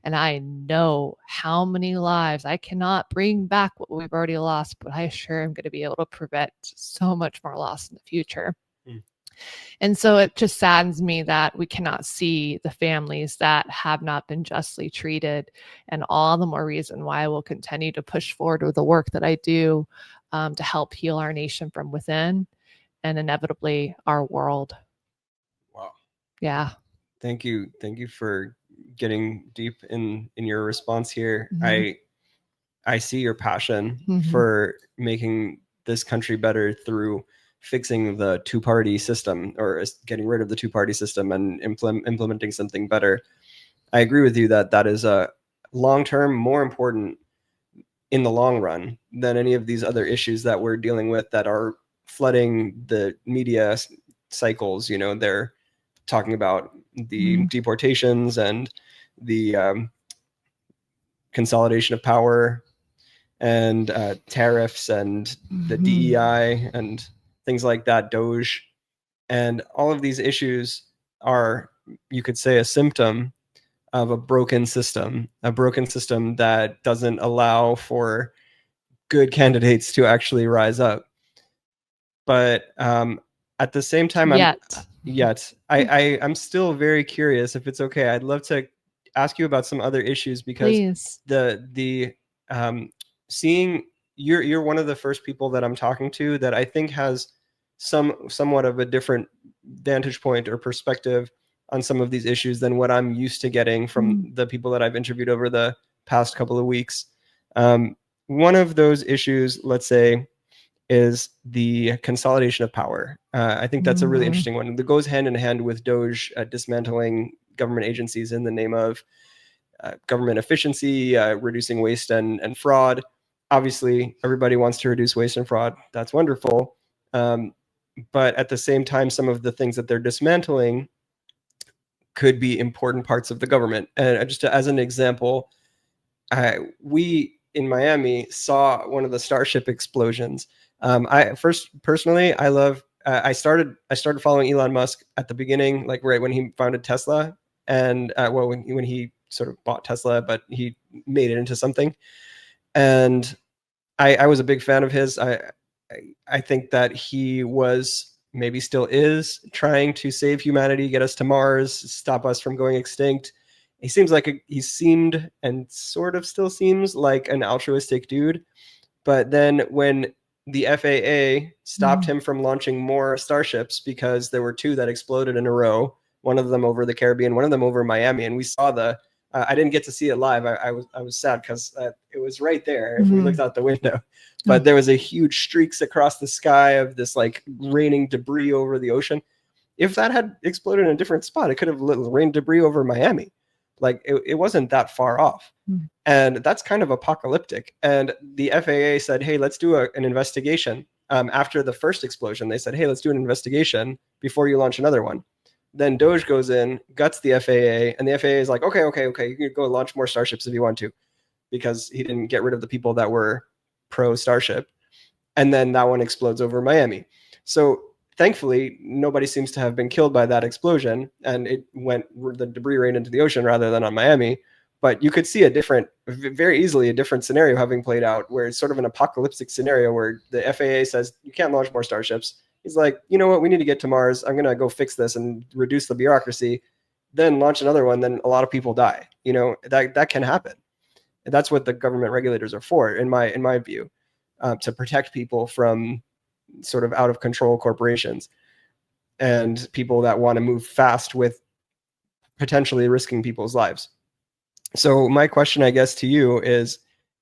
and I know how many lives I cannot bring back what we've already lost, but I sure am going to be able to prevent so much more loss in the future. And so it just saddens me that we cannot see the families that have not been justly treated, and all the more reason why I will continue to push forward with the work that I do to help heal our nation from within and inevitably our world. Wow. Yeah. Thank you for getting deep in your response here. I see your passion for making this country better through fixing the 2-party system, or getting rid of the 2-party system and implementing something better. I agree with you that is a long-term more important in the long run than any of these other issues that we're dealing with that are flooding the media cycles. They're talking about the deportations and the consolidation of power and tariffs and the DEI and things like that, Doge. And all of these issues are, you could say, a symptom of a broken system that doesn't allow for good candidates to actually rise up. But at the same time, I'm still very curious. If it's okay, I'd love to ask you about some other issues, because Please. the seeing you're one of the first people that I'm talking to that I think has somewhat of a different vantage point or perspective on some of these issues than what I'm used to getting from the people that I've interviewed over the past couple of weeks. One of those issues, let's say, is the consolidation of power. I think that's a really interesting one. That goes hand in hand with Doge dismantling government agencies in the name of government efficiency, reducing waste and fraud. Obviously, everybody wants to reduce waste and fraud. That's wonderful. But at the same time, some of the things that they're dismantling could be important parts of the government. And just as an example, we in Miami saw one of the Starship explosions. I started following Elon Musk at the beginning, like right when he founded Tesla, and when he sort of bought Tesla, but he made it into something. And I was a big fan of his. I think that he was, maybe still is, trying to save humanity, get us to Mars, stop us from going extinct. He seemed and sort of still seems like an altruistic dude. But then when the FAA stopped him from launching more Starships because there were two that exploded in a row, one of them over the Caribbean, one of them over Miami, and we saw I didn't get to see it live. I was sad because it was right there if we looked out the window. But there was a huge streaks across the sky of this like raining debris over the ocean. If that had exploded in a different spot, it could have rained debris over Miami. Like it wasn't that far off. And that's kind of apocalyptic. And the FAA said, hey, let's do an investigation. After the first explosion, they said, hey, let's do an investigation before you launch another one. Then Doge goes in, guts the FAA, and the FAA is like, okay, you can go launch more Starships if you want to, because he didn't get rid of the people that were pro Starship. And then that one explodes over Miami. So thankfully, nobody seems to have been killed by that explosion, and the debris rained into the ocean rather than on Miami. But you could see very easily a different scenario having played out, where it's sort of an apocalyptic scenario where the FAA says you can't launch more Starships. He's like, you know what, we need to get to Mars. I'm going to go fix this and reduce the bureaucracy, then launch another one. Then a lot of people die. That can happen. And that's what the government regulators are for, in my view, to protect people from sort of out of control corporations and people that want to move fast with potentially risking people's lives. So my question, I guess, to you is,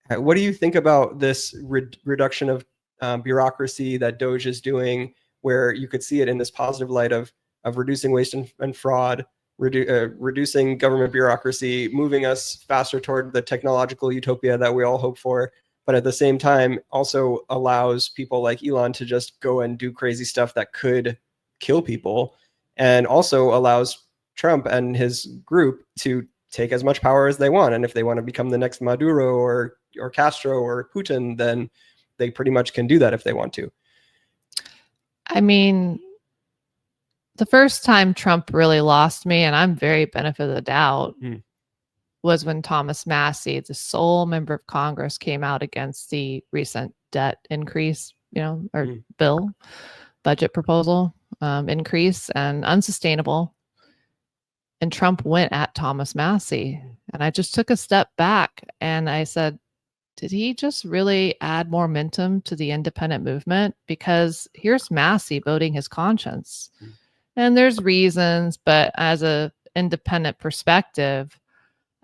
what do you think about this reduction of bureaucracy that Doge is doing, where you could see it in this positive light of reducing waste and fraud, reducing government bureaucracy, moving us faster toward the technological utopia that we all hope for, but at the same time also allows people like Elon to just go and do crazy stuff that could kill people, and also allows Trump and his group to take as much power as they want. And if they want to become the next Maduro or Castro or Putin, then they pretty much can do that if they want to. I mean, the first time Trump really lost me, and I'm very benefit of the doubt, was when Thomas Massie, the sole member of Congress, came out against the recent debt increase, bill, budget proposal increase, and unsustainable. And Trump went at Thomas Massie. And I just took a step back and I said, did he just really add more momentum to the independent movement? Because here's Massie voting his conscience. And there's reasons, but as an independent perspective,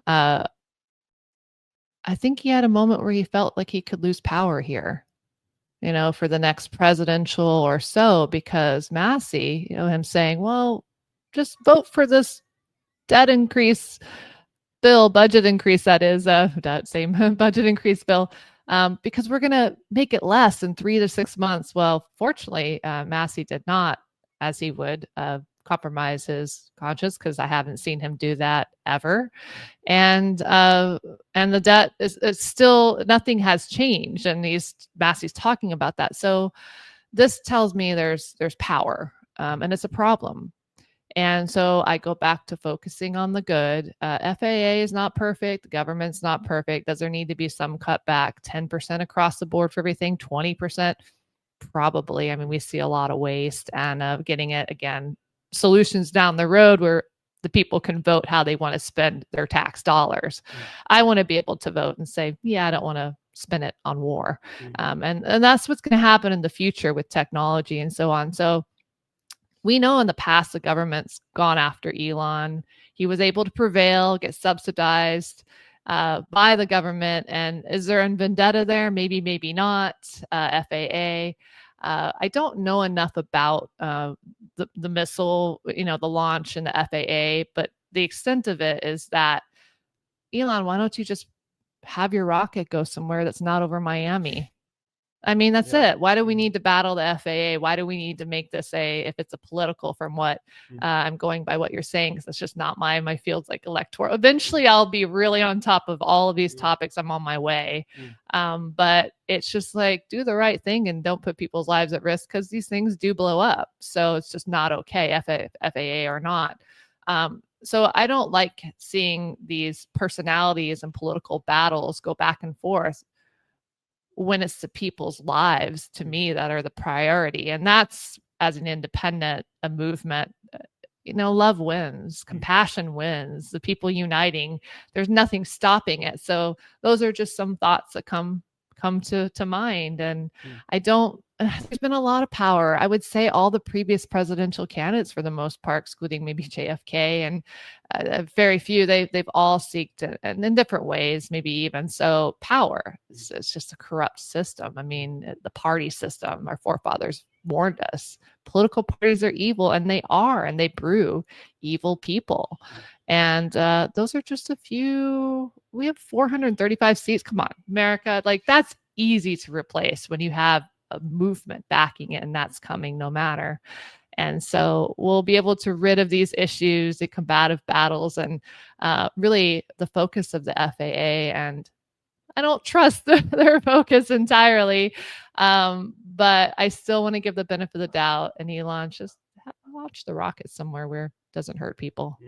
I think he had a moment where he felt like he could lose power here, for the next presidential or so, because Massie, him saying, well, just vote for this debt increase bill, budget increase, that is, that same budget increase bill, because we're going to make it less in 3 to 6 months. Well, fortunately, Massie did not, as he would, compromise his conscience, because I haven't seen him do that ever. And the debt is still, nothing has changed, and Massie's talking about that. So this tells me there's power, and it's a problem. And so I go back to focusing on the good. FAA is not perfect. The government's not perfect. Does there need to be some cutback? 10% across the board for everything? 20%? Probably. I mean, we see a lot of waste, and getting it, again, solutions down the road where the people can vote how they want to spend their tax dollars. I want to be able to vote and say, yeah, I don't want to spend it on war. And that's what's going to happen in the future with technology and so on. So we know in the past the government's gone after Elon. He was able to prevail, get subsidized by the government. And is there a vendetta there? Maybe, maybe not. FAA. I don't know enough about the missile, the launch and the FAA, but the extent of it is that, Elon, why don't you just have your rocket go somewhere that's not over Miami? I mean, that's it. Why do we need to battle the FAA? Why do we need to make this if it's a political from what I'm going by what you're saying, because it's just not my field's like electoral. Eventually I'll be really on top of all of these topics. I'm on my way. But it's just like, do the right thing and don't put people's lives at risk, because these things do blow up. So it's just not okay, FAA or not. So I don't like seeing these personalities and political battles go back and forth when it's the people's lives, to me, that are the priority. And that's, as an independent, a movement, love wins, compassion wins, the people uniting, there's nothing stopping it. So those are just some thoughts that come to mind. And there's been a lot of power. I would say all the previous presidential candidates, for the most part, excluding maybe JFK and very few, they've all seeked, and in different ways, maybe even so, power. It's just a corrupt system. I mean, the party system, our forefathers warned us, political parties are evil, and they brew evil people. And those are just a few. We have 435 seats. Come on, America. Like, that's easy to replace when you have a movement backing it, and that's coming no matter. And so we'll be able to rid of these issues, the combative battles, and really the focus of the FAA. And I don't trust their focus entirely, but I still want to give the benefit of the doubt. And Elon, just launch the rocket somewhere where it doesn't hurt people.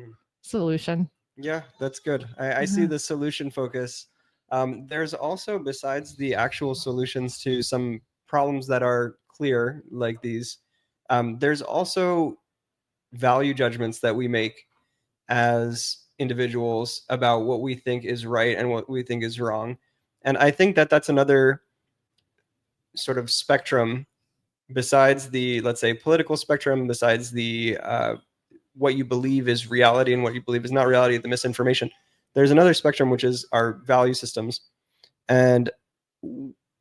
Solution. Yeah, that's good. I see the solution focus. There's also, besides the actual solutions to some problems that are clear, like these, there's also value judgments that we make as individuals about what we think is right and what we think is wrong. And I think that that's another sort of spectrum, besides the, let's say, political spectrum, besides the what you believe is reality and what you believe is not reality, the misinformation. There's another spectrum, which is our value systems. And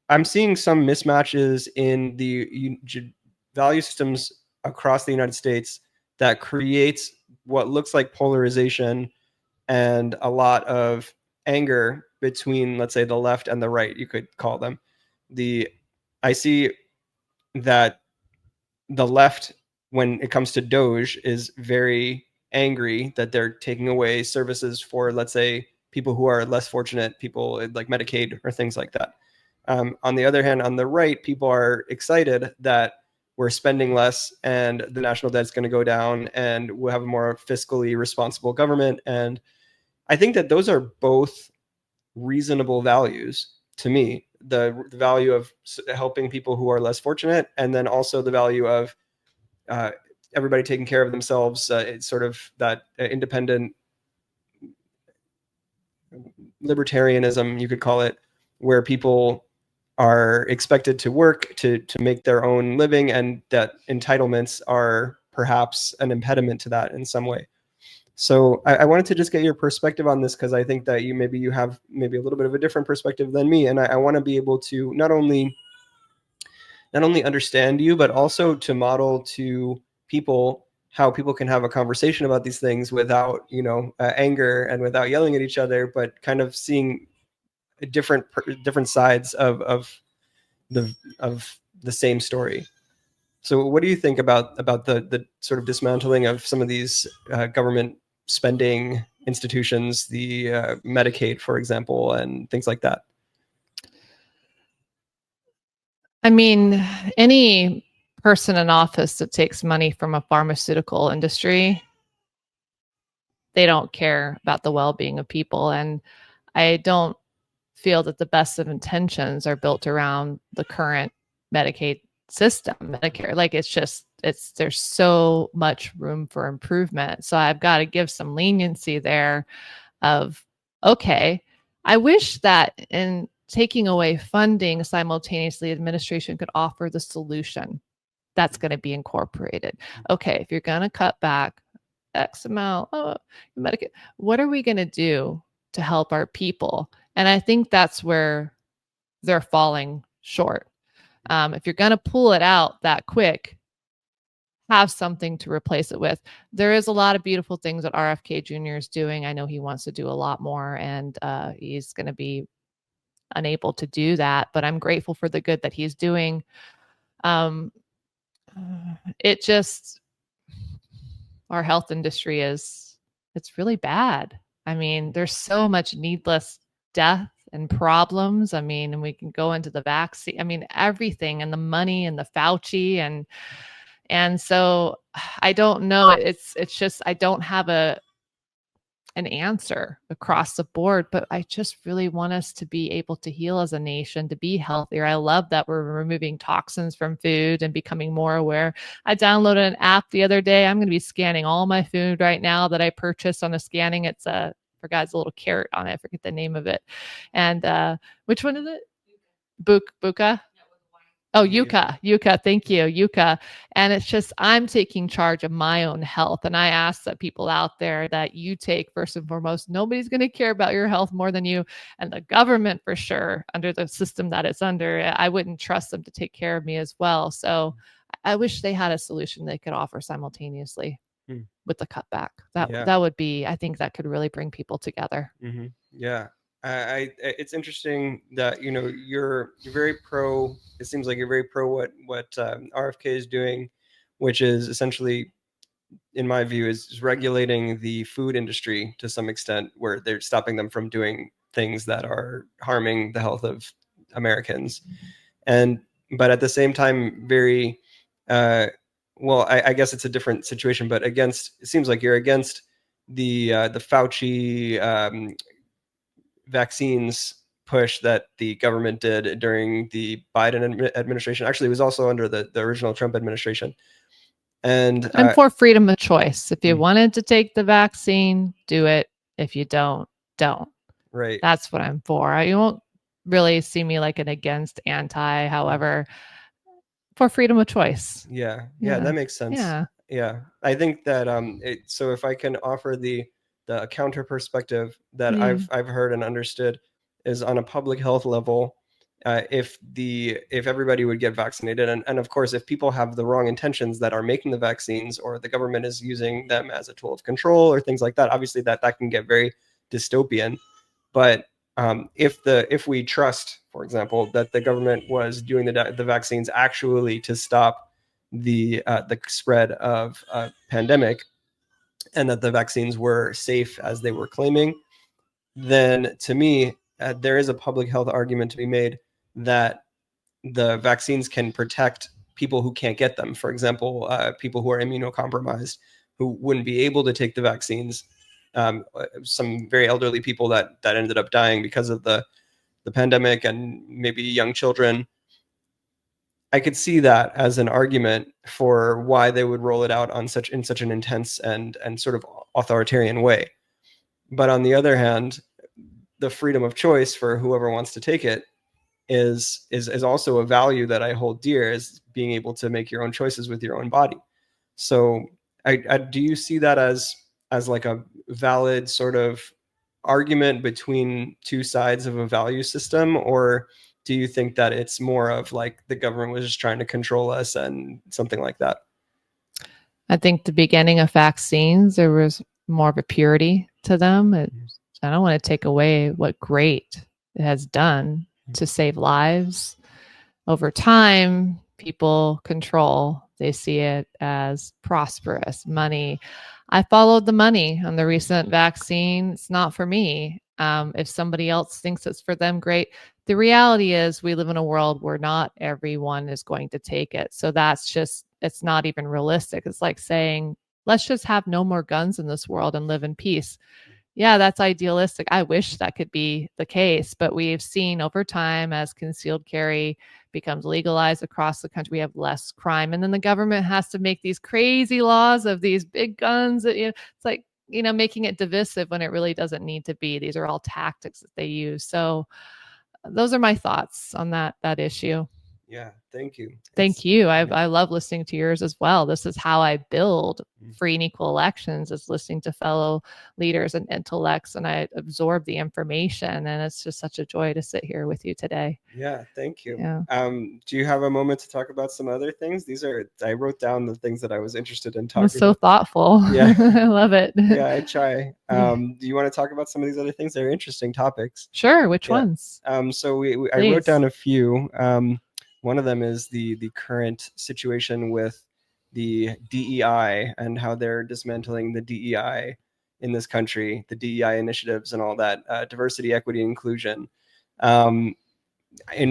I'm seeing some mismatches in the value systems across the United States that creates what looks like polarization and a lot of anger between, let's say, the left and the right, you could call them. I see that the left, when it comes to Doge, is very angry that they're taking away services for, let's say, people who are less fortunate, people like Medicaid or things like that. On the other hand, on the right, people are excited that we're spending less and the national debt's going to go down and we'll have a more fiscally responsible government. And I think that those are both reasonable values to me. The value of helping people who are less fortunate, and then also the value of everybody taking care of themselves. It's sort of that independent libertarianism, you could call it, where people are expected to work to make their own living, and that entitlements are perhaps an impediment to that in some way. So I wanted to just get your perspective on this, because I think that you have maybe a little bit of a different perspective than me, and I want to be able to not only understand you, but also to model to people how people can have a conversation about these things without anger and without yelling at each other, but kind of seeing different sides of the same story. So what do you think about the sort of dismantling of some of these government spending institutions, the Medicaid, for example, and things like that? I mean, any person in office that takes money from a pharmaceutical industry, they don't care about the well-being of people. And I don't feel that the best of intentions are built around the current Medicaid system, Medicare. Like, there's so much room for improvement. So I've got to give some leniency there of, okay, I wish that in taking away funding simultaneously, administration could offer the solution that's going to be incorporated. Okay, if you're going to cut back X amount, Medicaid, what are we going to do to help our people? And I think that's where they're falling short. If you're going to pull it out that quick, have something to replace it with. There is a lot of beautiful things that RFK Jr. is doing. I know he wants to do a lot more, and he's going to be unable to do that. But I'm grateful for the good that he's doing. It just, our health industry it's really bad. I mean, there's so much needless death and problems. I mean, and we can go into the vaccine. I mean, everything, and the money and the Fauci and so I don't know. It's just I don't have an answer across the board, but I just really want us to be able to heal as a nation, to be healthier. I love that we're removing toxins from food and becoming more aware. I downloaded an app the other day. I'm going to be scanning all my food right now that I purchased on a scanning. It's forgot it's a little carrot on it. I forget the name of it. And which one is it? Buka? Oh, Yuka. Thank you, Yuka. And it's just, I'm taking charge of my own health. And I ask that people out there that you take first and foremost. Nobody's going to care about your health more than you. And the government, for sure, under the system that it's under, I wouldn't trust them to take care of me as well. So I wish they had a solution they could offer simultaneously with the cutback. That would be, I think that could really bring people together. Mm-hmm. Yeah. It's interesting that you're very pro. It seems like you're very pro what RFK is doing, which is essentially, in my view, is regulating the food industry to some extent, where they're stopping them from doing things that are harming the health of Americans, but at the same time, very well. I guess it's a different situation, but it seems like you're against the Fauci vaccines push that the government did during the Biden administration. Actually, it was also under the original Trump administration. And I'm for freedom of choice. If you wanted to take the vaccine, do it. If you don't. Right. That's what I'm for. You won't really see me like an against anti, however, for freedom of choice. Yeah, that makes sense. Yeah. I think that so if I can offer the counter perspective that I've heard and understood is, on a public health level, if everybody would get vaccinated, and of course, if people have the wrong intentions that are making the vaccines, or the government is using them as a tool of control or things like that, obviously that can get very dystopian. But if we trust, for example, that the government was doing the vaccines actually to stop the spread of a pandemic, and that the vaccines were safe as they were claiming, then to me, there is a public health argument to be made that the vaccines can protect people who can't get them. For example, people who are immunocompromised, who wouldn't be able to take the vaccines. Some very elderly people that ended up dying because of the pandemic, and maybe young children. I could see that as an argument for why they would roll it out in such an intense and sort of authoritarian way. But on the other hand, the freedom of choice for whoever wants to take it is also a value that I hold dear, is being able to make your own choices with your own body. So do you see that as like a valid sort of argument between two sides of a value system, or do you think that it's more of like the government was just trying to control us and something like that? I think the beginning of vaccines, there was more of a purity to them. I don't want to take away what great it has done to save lives. Over time, people control. They see it as prosperous, money. I followed the money on the recent vaccine. It's not for me. If somebody else thinks it's for them, great. The reality is we live in a world where not everyone is going to take it. So it's not even realistic. It's like saying, let's just have no more guns in this world and live in peace. Yeah, that's idealistic. I wish that could be the case, but we've seen over time, as concealed carry becomes legalized across the country, we have less crime. And then the government has to make these crazy laws of these big guns. It's like, making it divisive when it really doesn't need to be. These are all tactics that they use. So those are my thoughts on that issue. Yeah, thank you. Thank you. I love listening to yours as well. This is how I build free and equal elections, is listening to fellow leaders and intellects, and I absorb the information. And it's just such a joy to sit here with you today. Yeah, thank you. Yeah. Do you have a moment to talk about some other things? I wrote down the things that I was interested in talking about. So thoughtful. Yeah. I love it. Yeah, I try. Do you want to talk about some of these other things? They're interesting topics. Sure. Which ones? So I wrote down a few. One of them is the current situation with the DEI and how they're dismantling the DEI in this country, the DEI initiatives and all that, diversity, equity, inclusion. In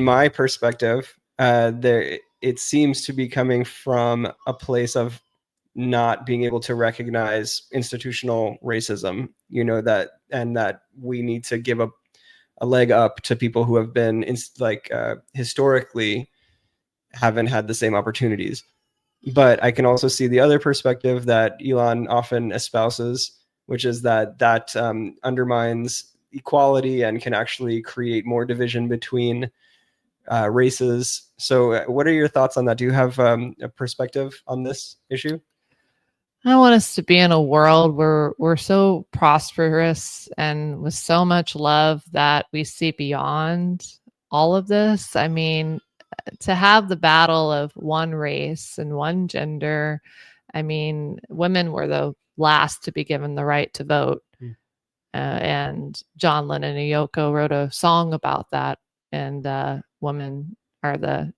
my perspective, it seems to be coming from a place of not being able to recognize institutional racism, that we need to give a leg up to people who have been historically haven't had the same opportunities. But I can also see the other perspective that Elon often espouses, which is that undermines equality and can actually create more division between races. So what are your thoughts on that? Do you have a perspective on this issue? I want us to be in a world where we're so prosperous and with so much love that we see beyond all of this. I mean, to have the battle of one race and one gender, I mean, women were the last to be given the right to vote. And John Lennon and Yoko wrote a song about that. And women are the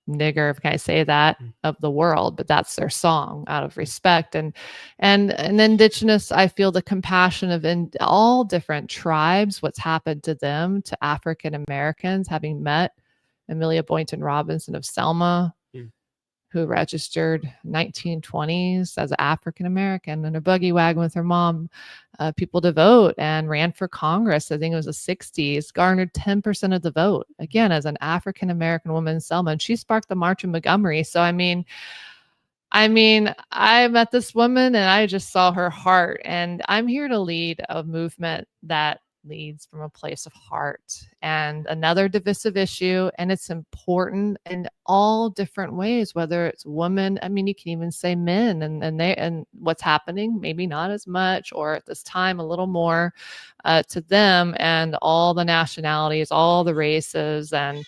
nigger, can I say that, of the world, but that's their song out of respect. And indigenous, I feel the compassion of in all different tribes, what's happened to them, to African Americans, having met Amelia Boynton Robinson of Selma, who registered 1920s as an African American in a buggy wagon with her mom, people to vote, and ran for Congress. I think it was the 60s, garnered 10% of the vote, again, as an African American woman in Selma. And she sparked the March in Montgomery. So, I mean, I met this woman and I just saw her heart. And I'm here to lead a movement that leads from a place of heart. And another divisive issue, and it's important in all different ways, whether it's women, I mean, you can even say men, and what's happening, maybe not as much, or at this time a little more to them, and all the nationalities, all the races, and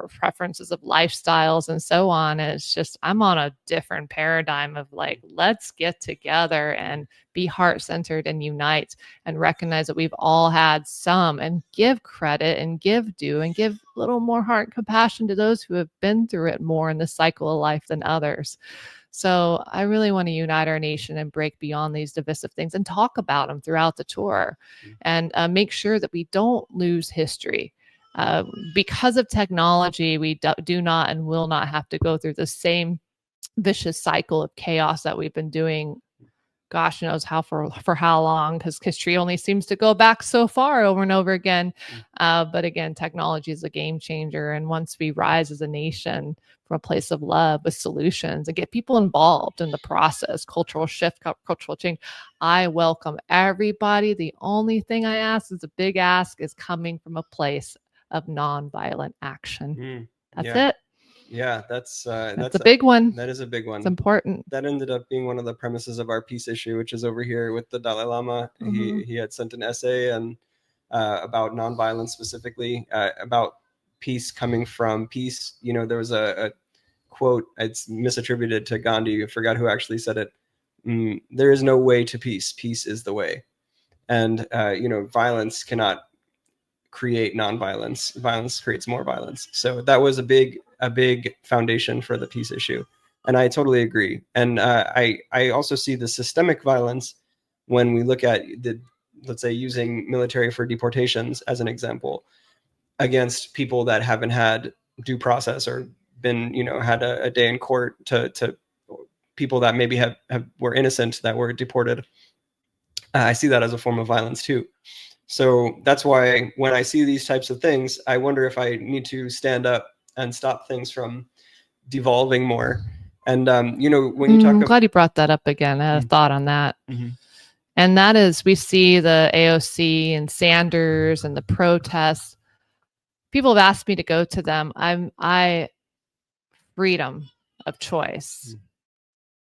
preferences of lifestyles and so on. And it's just, I'm on a different paradigm of like, let's get together and be heart-centered and unite and recognize that we've all had some, and give credit and give due and give a little more heart and compassion to those who have been through it more in the cycle of life than others. So I really want to unite our nation and break beyond these divisive things and talk about them throughout the tour, and make sure that we don't lose history. Because of technology, we do not and will not have to go through the same vicious cycle of chaos that we've been doing, gosh knows how for how long, because history only seems to go back so far over and over again. But again, technology is a game changer. And once we rise as a nation from a place of love with solutions and get people involved in the process, cultural shift, cultural change, I welcome everybody. The only thing I ask, is a big ask, is coming from a place of nonviolent action. That's it. Yeah, that's a big one. That is a big one. It's important. That ended up being one of the premises of our peace issue, which is over here with the Dalai Lama. He had sent an essay and about nonviolence, specifically about peace coming from peace. You know, there was a quote, it's misattributed to Gandhi. I forgot who actually said it. There is no way to peace. Peace is the way. And violence cannot create nonviolence. Violence creates more violence. So that was a big foundation for the peace issue, and I totally agree. And I also see the systemic violence when we look at let's say, using military for deportations as an example, against people that haven't had due process or been had a day in court, to people that maybe were innocent that were deported. I see that as a form of violence too. So that's why when I see these types of things, I wonder if I need to stand up and stop things from devolving more. And, when you talk... I'm glad you brought that up again. I had a thought on that. And that is, we see the AOC and Sanders and the protests. people have asked me to go to them. Freedom of choice.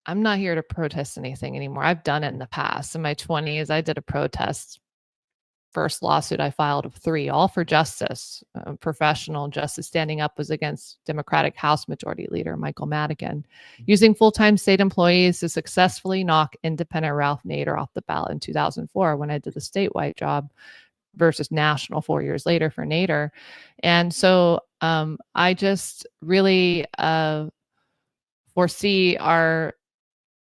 I'm not here to protest anything anymore. I've done it in the past. In my 20s, I did a protest. First lawsuit I filed of 3, all for justice, professional justice. Standing up was against Democratic House Majority Leader Michael Madigan, using full-time state employees to successfully knock independent Ralph Nader off the ballot in 2004 when I did the statewide job versus national 4 years later for Nader. And so I just really foresee our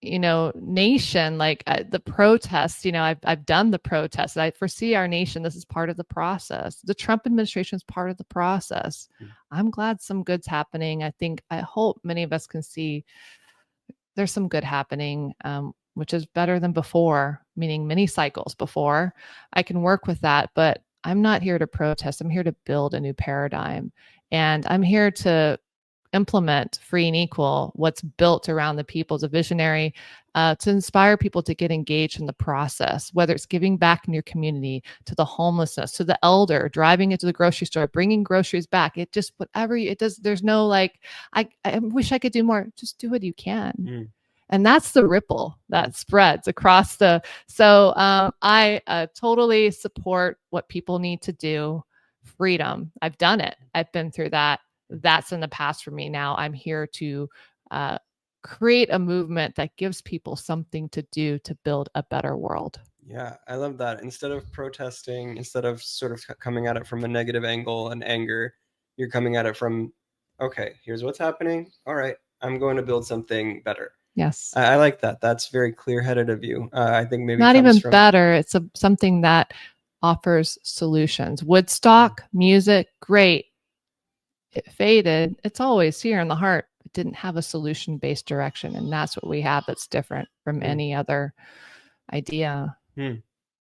nation, like the protests, I've done the protests. I foresee our nation. This is part of the process. The Trump administration is part of the process. I'm glad some good's happening. I hope many of us can see there's some good happening, which is better than before, meaning many cycles before. I can work with that, but I'm not here to protest. I'm here to build a new paradigm. And I'm here to implement free and equal, what's built around the people as a visionary, to inspire people to get engaged in the process, whether it's giving back in your community, to the homelessness, to the elder, driving it to the grocery store, bringing groceries back. It just, whatever it does, there's no like, I wish I could do more. Just do what you can. And that's the ripple that spreads across so I totally support what people need to do. Freedom. I've done it. I've been through that. That's in the past for me. Now I'm here to create a movement that gives people something to do to build a better world. Yeah, I love that. Instead of protesting, instead of sort of coming at it from a negative angle and anger, you're coming at it from, okay, here's what's happening. All right, I'm going to build something better. Yes. I like that. That's very clear-headed of you. I think maybe not even better. It's something that offers solutions. Woodstock, music, great. It faded. It's always here in the heart. It didn't have a solution-based direction. And that's what we have that's different from any other idea.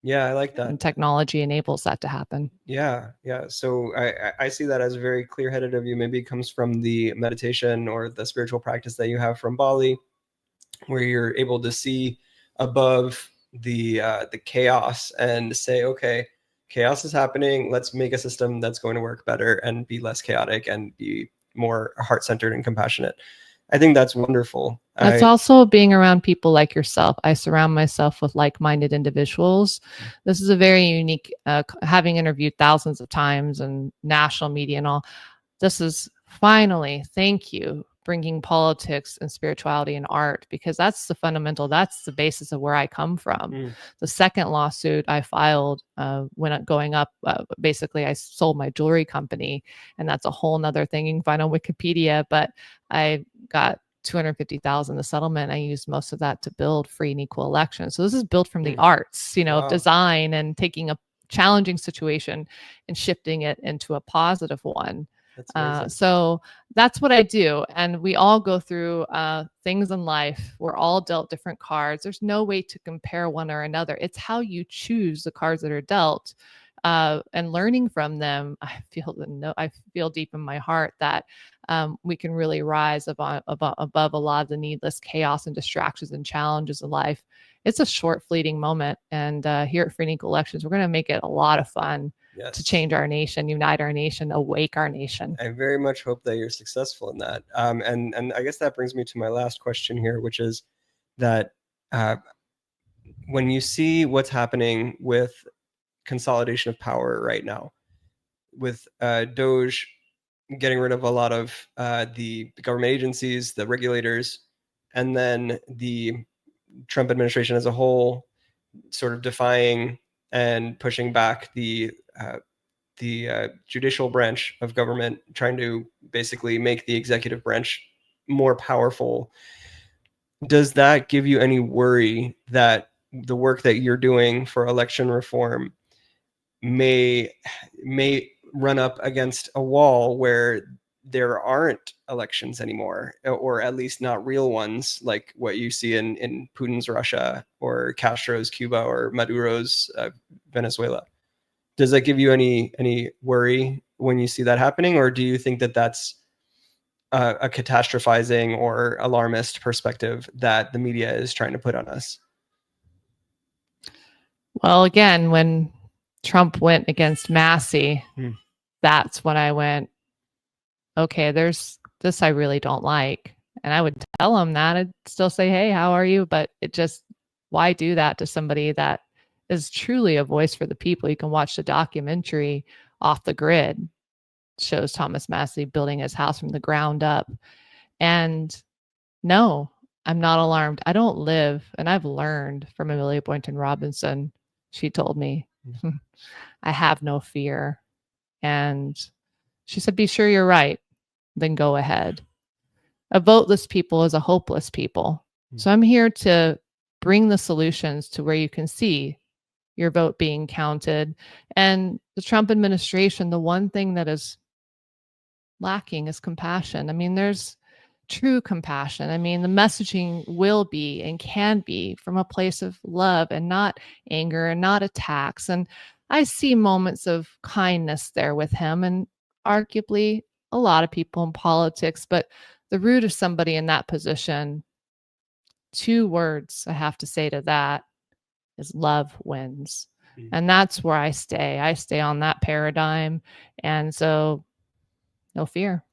Yeah, I like that. And technology enables that to happen. Yeah. So I see that as very clear-headed of you. Maybe it comes from the meditation or the spiritual practice that you have from Bali, where you're able to see above the chaos and say, okay, chaos is happening. Let's make a system that's going to work better and be less chaotic and be more heart-centered and compassionate. I think that's wonderful. That's also being around people like yourself. I surround myself with like-minded individuals. This is a very unique, having interviewed thousands of times and national media and all, this is finally, thank you, bringing politics and spirituality and art, because that's the fundamental, that's the basis of where I come from. The second lawsuit I filed when going up, basically I sold my jewelry company, and that's a whole nother thing you can find on Wikipedia, but I got $250,000 the settlement. I used most of that to build free and equal elections. So this is built from the arts, wow, design, and taking a challenging situation and shifting it into a positive one. So that's what I do. And we all go through things in life. We're all dealt different cards. There's no way to compare one or another. It's how you choose the cards that are dealt, and learning from them. I feel deep in my heart that we can really rise above a lot of the needless chaos and distractions and challenges in life. It's a short, fleeting moment. And here at Free and Equal Elections, we're going to make it a lot of fun. Yes. To change our nation, unite our nation, awake our nation. I very much hope that you're successful in that. And I guess that brings me to my last question here, which is that when you see what's happening with consolidation of power right now, with Doge getting rid of a lot of the government agencies, the regulators, and then the Trump administration as a whole sort of defying and pushing back the judicial branch of government, trying to basically make the executive branch more powerful. Does that give you any worry that the work that you're doing for election reform may run up against a wall where there aren't elections anymore, or at least not real ones, like what you see in Putin's Russia or Castro's Cuba or Maduro's Venezuela? Does that give you any worry when you see that happening, or do you think that that's a catastrophizing or alarmist perspective that the media is trying to put on us? Well, again, when Trump went against Massey, that's when I went, okay, there's this I really don't like. And I would tell him that. I'd still say, hey, how are you? But it just, why do that to somebody that is truly a voice for the people? You can watch the documentary Off the Grid. It shows Thomas Massey building his house from the ground up. And no, I'm not alarmed. I don't live, and I've learned from Amelia Boynton Robinson. She told me, I have no fear. And she said, be sure you're right, then go ahead. A voteless people is a hopeless people. So I'm here to bring the solutions to where you can see your vote being counted. And the Trump administration, the one thing that is lacking is compassion. I mean, there's true compassion. I mean, the messaging will be and can be from a place of love and not anger and not attacks. And I see moments of kindness there with him, and arguably a lot of people in politics, but the root of somebody in that position, 2 words I have to say to that is love wins. And that's where I stay. I stay on that paradigm. And so no fear.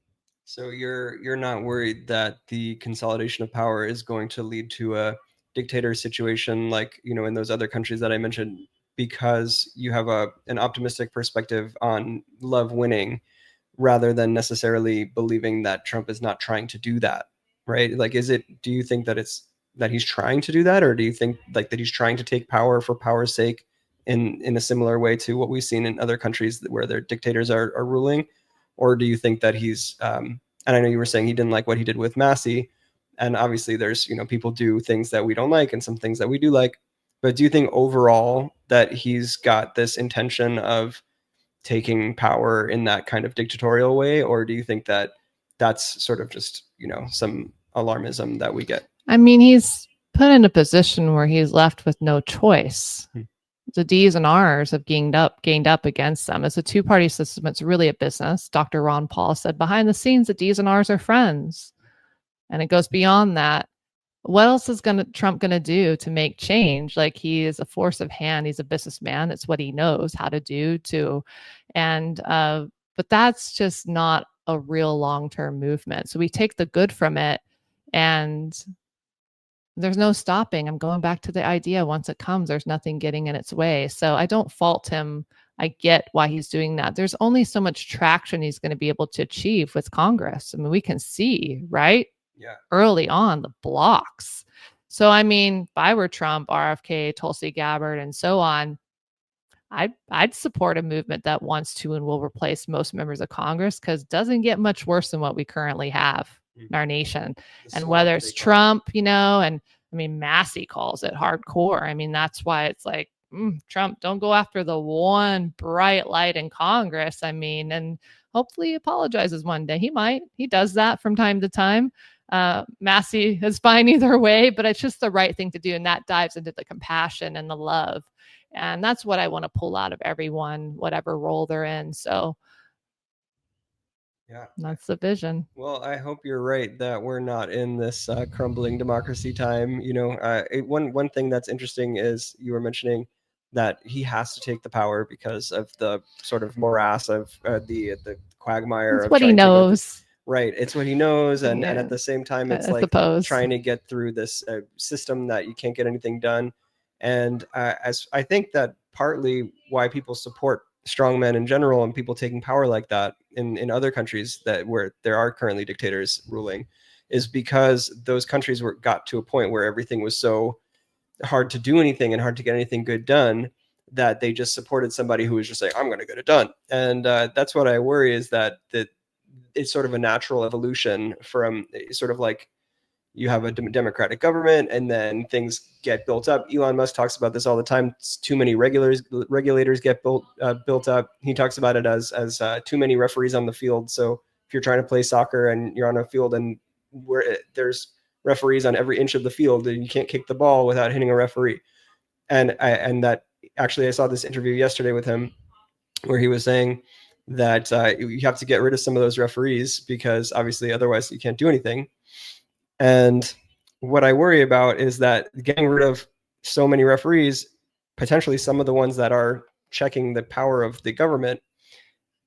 So you're not worried that the consolidation of power is going to lead to a dictator situation like, in those other countries that I mentioned, because you have an optimistic perspective on love winning rather than necessarily believing that Trump is not trying to do that, right? Like, do you think that he's trying to do that, or do you think like that he's trying to take power for power's sake in a similar way to what we've seen in other countries where their dictators are ruling? Or do you think that he's, and I know you were saying he didn't like what he did with Massey, and obviously there's, people do things that we don't like and some things that we do like, but do you think overall that he's got this intention of taking power in that kind of dictatorial way? Or do you think that that's sort of just, some alarmism that we get? I mean, he's put in a position where he's left with no choice. The D's and R's have gained up against them. It's a 2-party system. It's really a business. Dr. Ron Paul said behind the scenes, the D's and R's are friends. And it goes beyond that. What else is Trump going to do to make change? Like, he is a force of hand. He's a businessman. It's what he knows how to do too. And, but that's just not a real long-term movement. So we take the good from it, and there's no stopping. I'm going back to the idea, once it comes, there's nothing getting in its way. So I don't fault him. I get why he's doing that. There's only so much traction he's going to be able to achieve with Congress. I mean, we can see, right? Yeah. Early on, the blocks. So, I mean, if I were Trump, RFK, Tulsi Gabbard, and so on, I'd support a movement that wants to and will replace most members of Congress, because it doesn't get much worse than what we currently have in our nation. And whether it's Trump, and I mean, Massey calls it hardcore. I mean, that's why it's like, Trump, don't go after the one bright light in Congress. I mean, and hopefully he apologizes one day. He might. He does that from time to time. Massey is fine either way, but it's just the right thing to do. And that dives into the compassion and the love. And that's what I want to pull out of everyone, whatever role they're in. So yeah, that's the vision. Well, I hope you're right that we're not in this crumbling democracy time. One thing that's interesting is you were mentioning that he has to take the power because of the sort of morass of the quagmire. It's of what he knows. Right. It's what he knows. And at the same time, it's like trying to get through this system that you can't get anything done. And as I think that partly why people support strongmen in general and people taking power like that in other countries where there are currently dictators ruling is because those countries got to a point where everything was so hard to do anything and hard to get anything good done that they just supported somebody who was just like, I'm going to get it done. And that's what I worry, is that it's sort of a natural evolution from sort of like you have a democratic government and then things get built up. Elon Musk talks about this all the time. Too many regulators get built up. He talks about it as too many referees on the field. So if you're trying to play soccer and you're on a field and there's referees on every inch of the field, and you can't kick the ball without hitting a referee. And that actually, I saw this interview yesterday with him where he was saying that you have to get rid of some of those referees because obviously otherwise you can't do anything. And what I worry about is that getting rid of so many referees, potentially some of the ones that are checking the power of the government,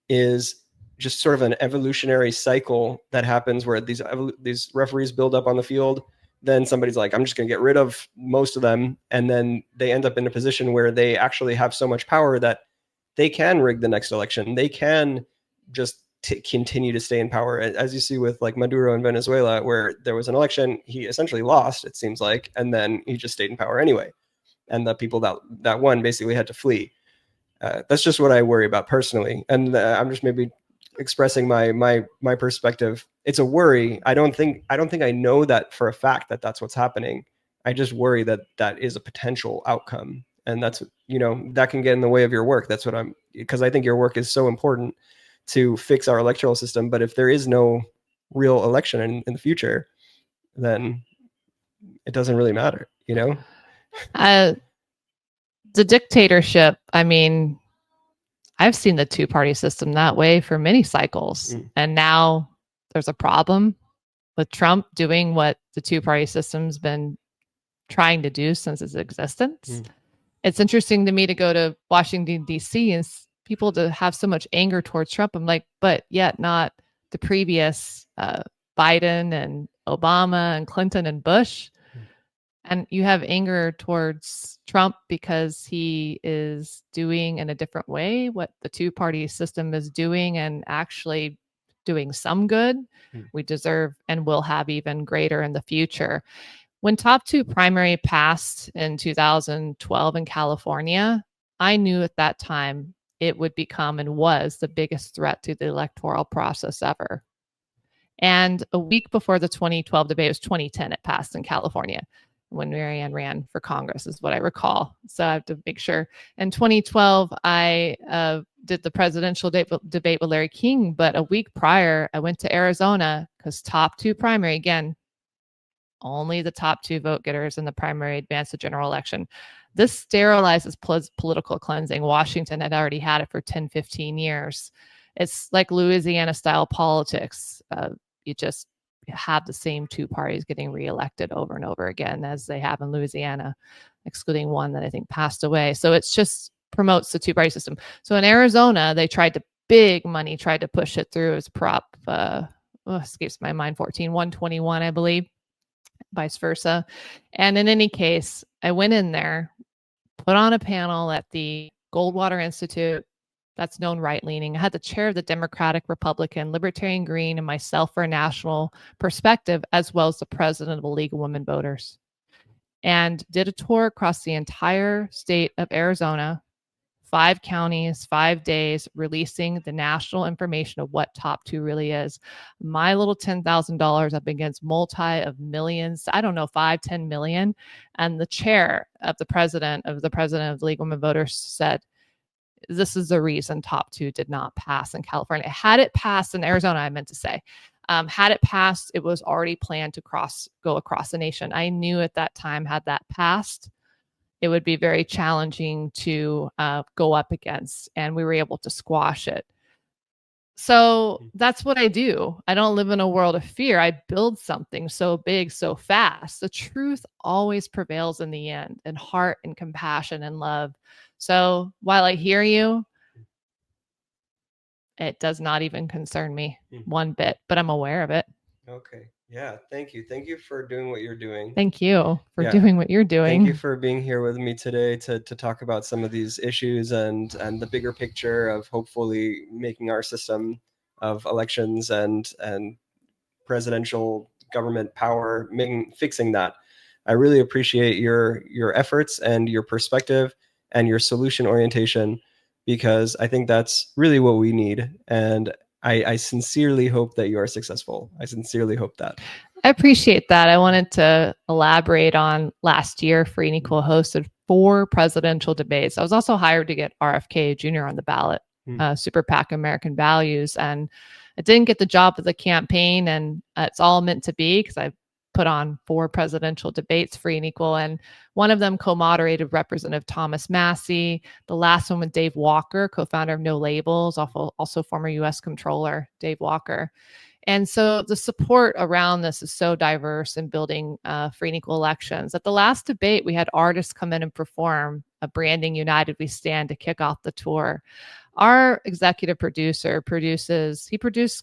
is just sort of an evolutionary cycle that happens where these referees build up on the field. Then somebody's like, I'm just going to get rid of most of them. And then they end up in a position where they actually have so much power that they can rig the next election. They can just continue to stay in power. As you see with like Maduro in Venezuela, where there was an election, he essentially lost, it seems like, and then he just stayed in power anyway. And the people that won basically had to flee. That's just what I worry about personally. And I'm just maybe expressing my perspective. It's a worry. I don't think I know that for a fact that that's what's happening. I just worry that that is a potential outcome, and that's, that can get in the way of your work. That's what because I think your work is so important to fix our electoral system. But if there is no real election in the future, then it doesn't really matter, The dictatorship, I mean, I've seen the two-party system that way for many cycles. And now there's a problem with Trump doing what the two-party system's been trying to do since its existence. It's interesting to me to go to Washington, D.C. and people to have so much anger towards Trump. I'm like, but yet not the previous Biden and Obama and Clinton and Bush. And you have anger towards Trump because he is doing in a different way what the two-party system is doing, and actually doing some good. We deserve and will have even greater in the future. When top two primary passed in 2012 in California, I knew at that time it would become and was the biggest threat to the electoral process ever. And a week before the 2012 debate, it was 2010, it passed in California when Marianne ran for Congress, is what I recall. So I have to make sure. In 2012, I did the presidential debate with Larry King, but a week prior, I went to Arizona because top two primary, again, only the top two vote getters in the primary advance the general election. This sterilizes political cleansing. Washington had already had it for 10, 15 years. It's like Louisiana style politics. You just have the same two parties getting reelected over and over again, as they have in Louisiana, excluding one that I think passed away. So it's just promotes the two-party system. So in Arizona, they tried to push it through as Prop, escapes my mind, 14121, I believe, vice versa. And in any case, I went in there, put on a panel at the Goldwater Institute, that's known right-leaning. I had the chair of the Democratic, Republican, Libertarian, Green, and myself for a national perspective, as well as the president of the League of Women Voters, and did a tour across the entire state of Arizona, 5 counties, 5 days, releasing the national information of what top two really is. My little $10,000 up against multi of millions, I don't know, 5, 10 million. And the chair of the president of the League of Women Voters said, this is the reason top two did not pass in California. Had it passed in Arizona, I meant to say, had it passed, it was already planned to go across the nation. I knew at that time, had that passed, it would be very challenging to go up against, and we were able to squash it. So that's what I do. I don't live in a world of fear. I build something so big, so fast. The truth always prevails in the end, and heart and compassion and love. So while I hear you, it does not even concern me one bit, but I'm aware of it. Okay. Yeah. Thank you. Thank you for doing what you're doing. Thank you for doing what you're doing. Thank you for being here with me today to talk about some of these issues and the bigger picture of hopefully making our system of elections and presidential government power, fixing that. I really appreciate your efforts and your perspective and your solution orientation, because I think that's really what we need. And I sincerely hope that you are successful. I sincerely hope that. I appreciate that. I wanted to elaborate on last year, Free and Equal hosted 4 presidential debates. I was also hired to get RFK Jr. on the ballot, Super PAC American Values. And I didn't get the job of the campaign, and it's all meant to be because I put on 4 presidential debates, Free and Equal, and one of them co-moderated Representative Thomas Massey. The last one with Dave Walker, co-founder of No Labels, also former U.S. Comptroller Dave Walker. And so the support around this is so diverse in building free and equal elections. At the last debate, we had artists come in and perform a Branding United We Stand to kick off the tour. Our executive producer produced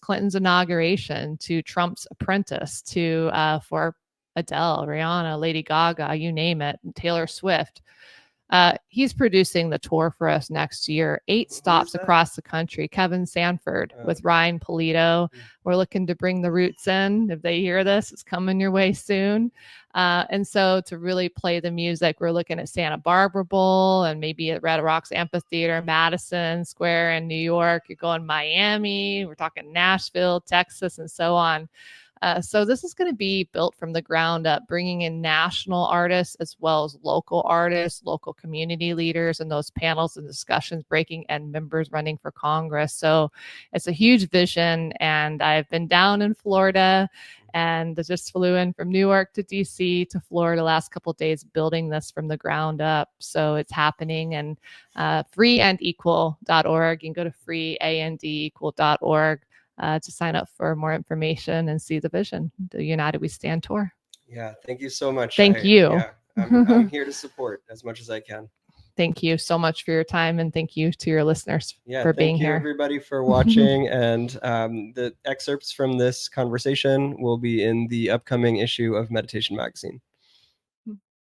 Clinton's inauguration, to Trump's apprentice, to for Adele, Rihanna, Lady Gaga, you name it, Taylor Swift. He's producing the tour for us next year. 8 stops across the country. Kevin Sanford with Ryan Polito. We're looking to bring the Roots in. If they hear this, it's coming your way soon. And so to really play the music, we're looking at Santa Barbara Bowl and maybe at Red Rocks Amphitheater, Madison Square in New York. You're going Miami. We're talking Nashville, Texas, and so on. So this is going to be built from the ground up, bringing in national artists as well as local artists, local community leaders, and those panels and discussions, breaking and members running for Congress. So it's a huge vision. And I've been down in Florida and just flew in from New York to DC to Florida last couple of days, building this from the ground up. So it's happening. And freeandequal.org. You can go to freeandequal.org. To sign up for more information and see the vision, the United We Stand tour. Yeah, thank you so much. Thank you. Yeah, I'm here to support as much as I can. Thank you so much for your time, and thank you to your listeners for being here. Thank you, everybody, for watching. And the excerpts from this conversation will be in the upcoming issue of Meditation Magazine.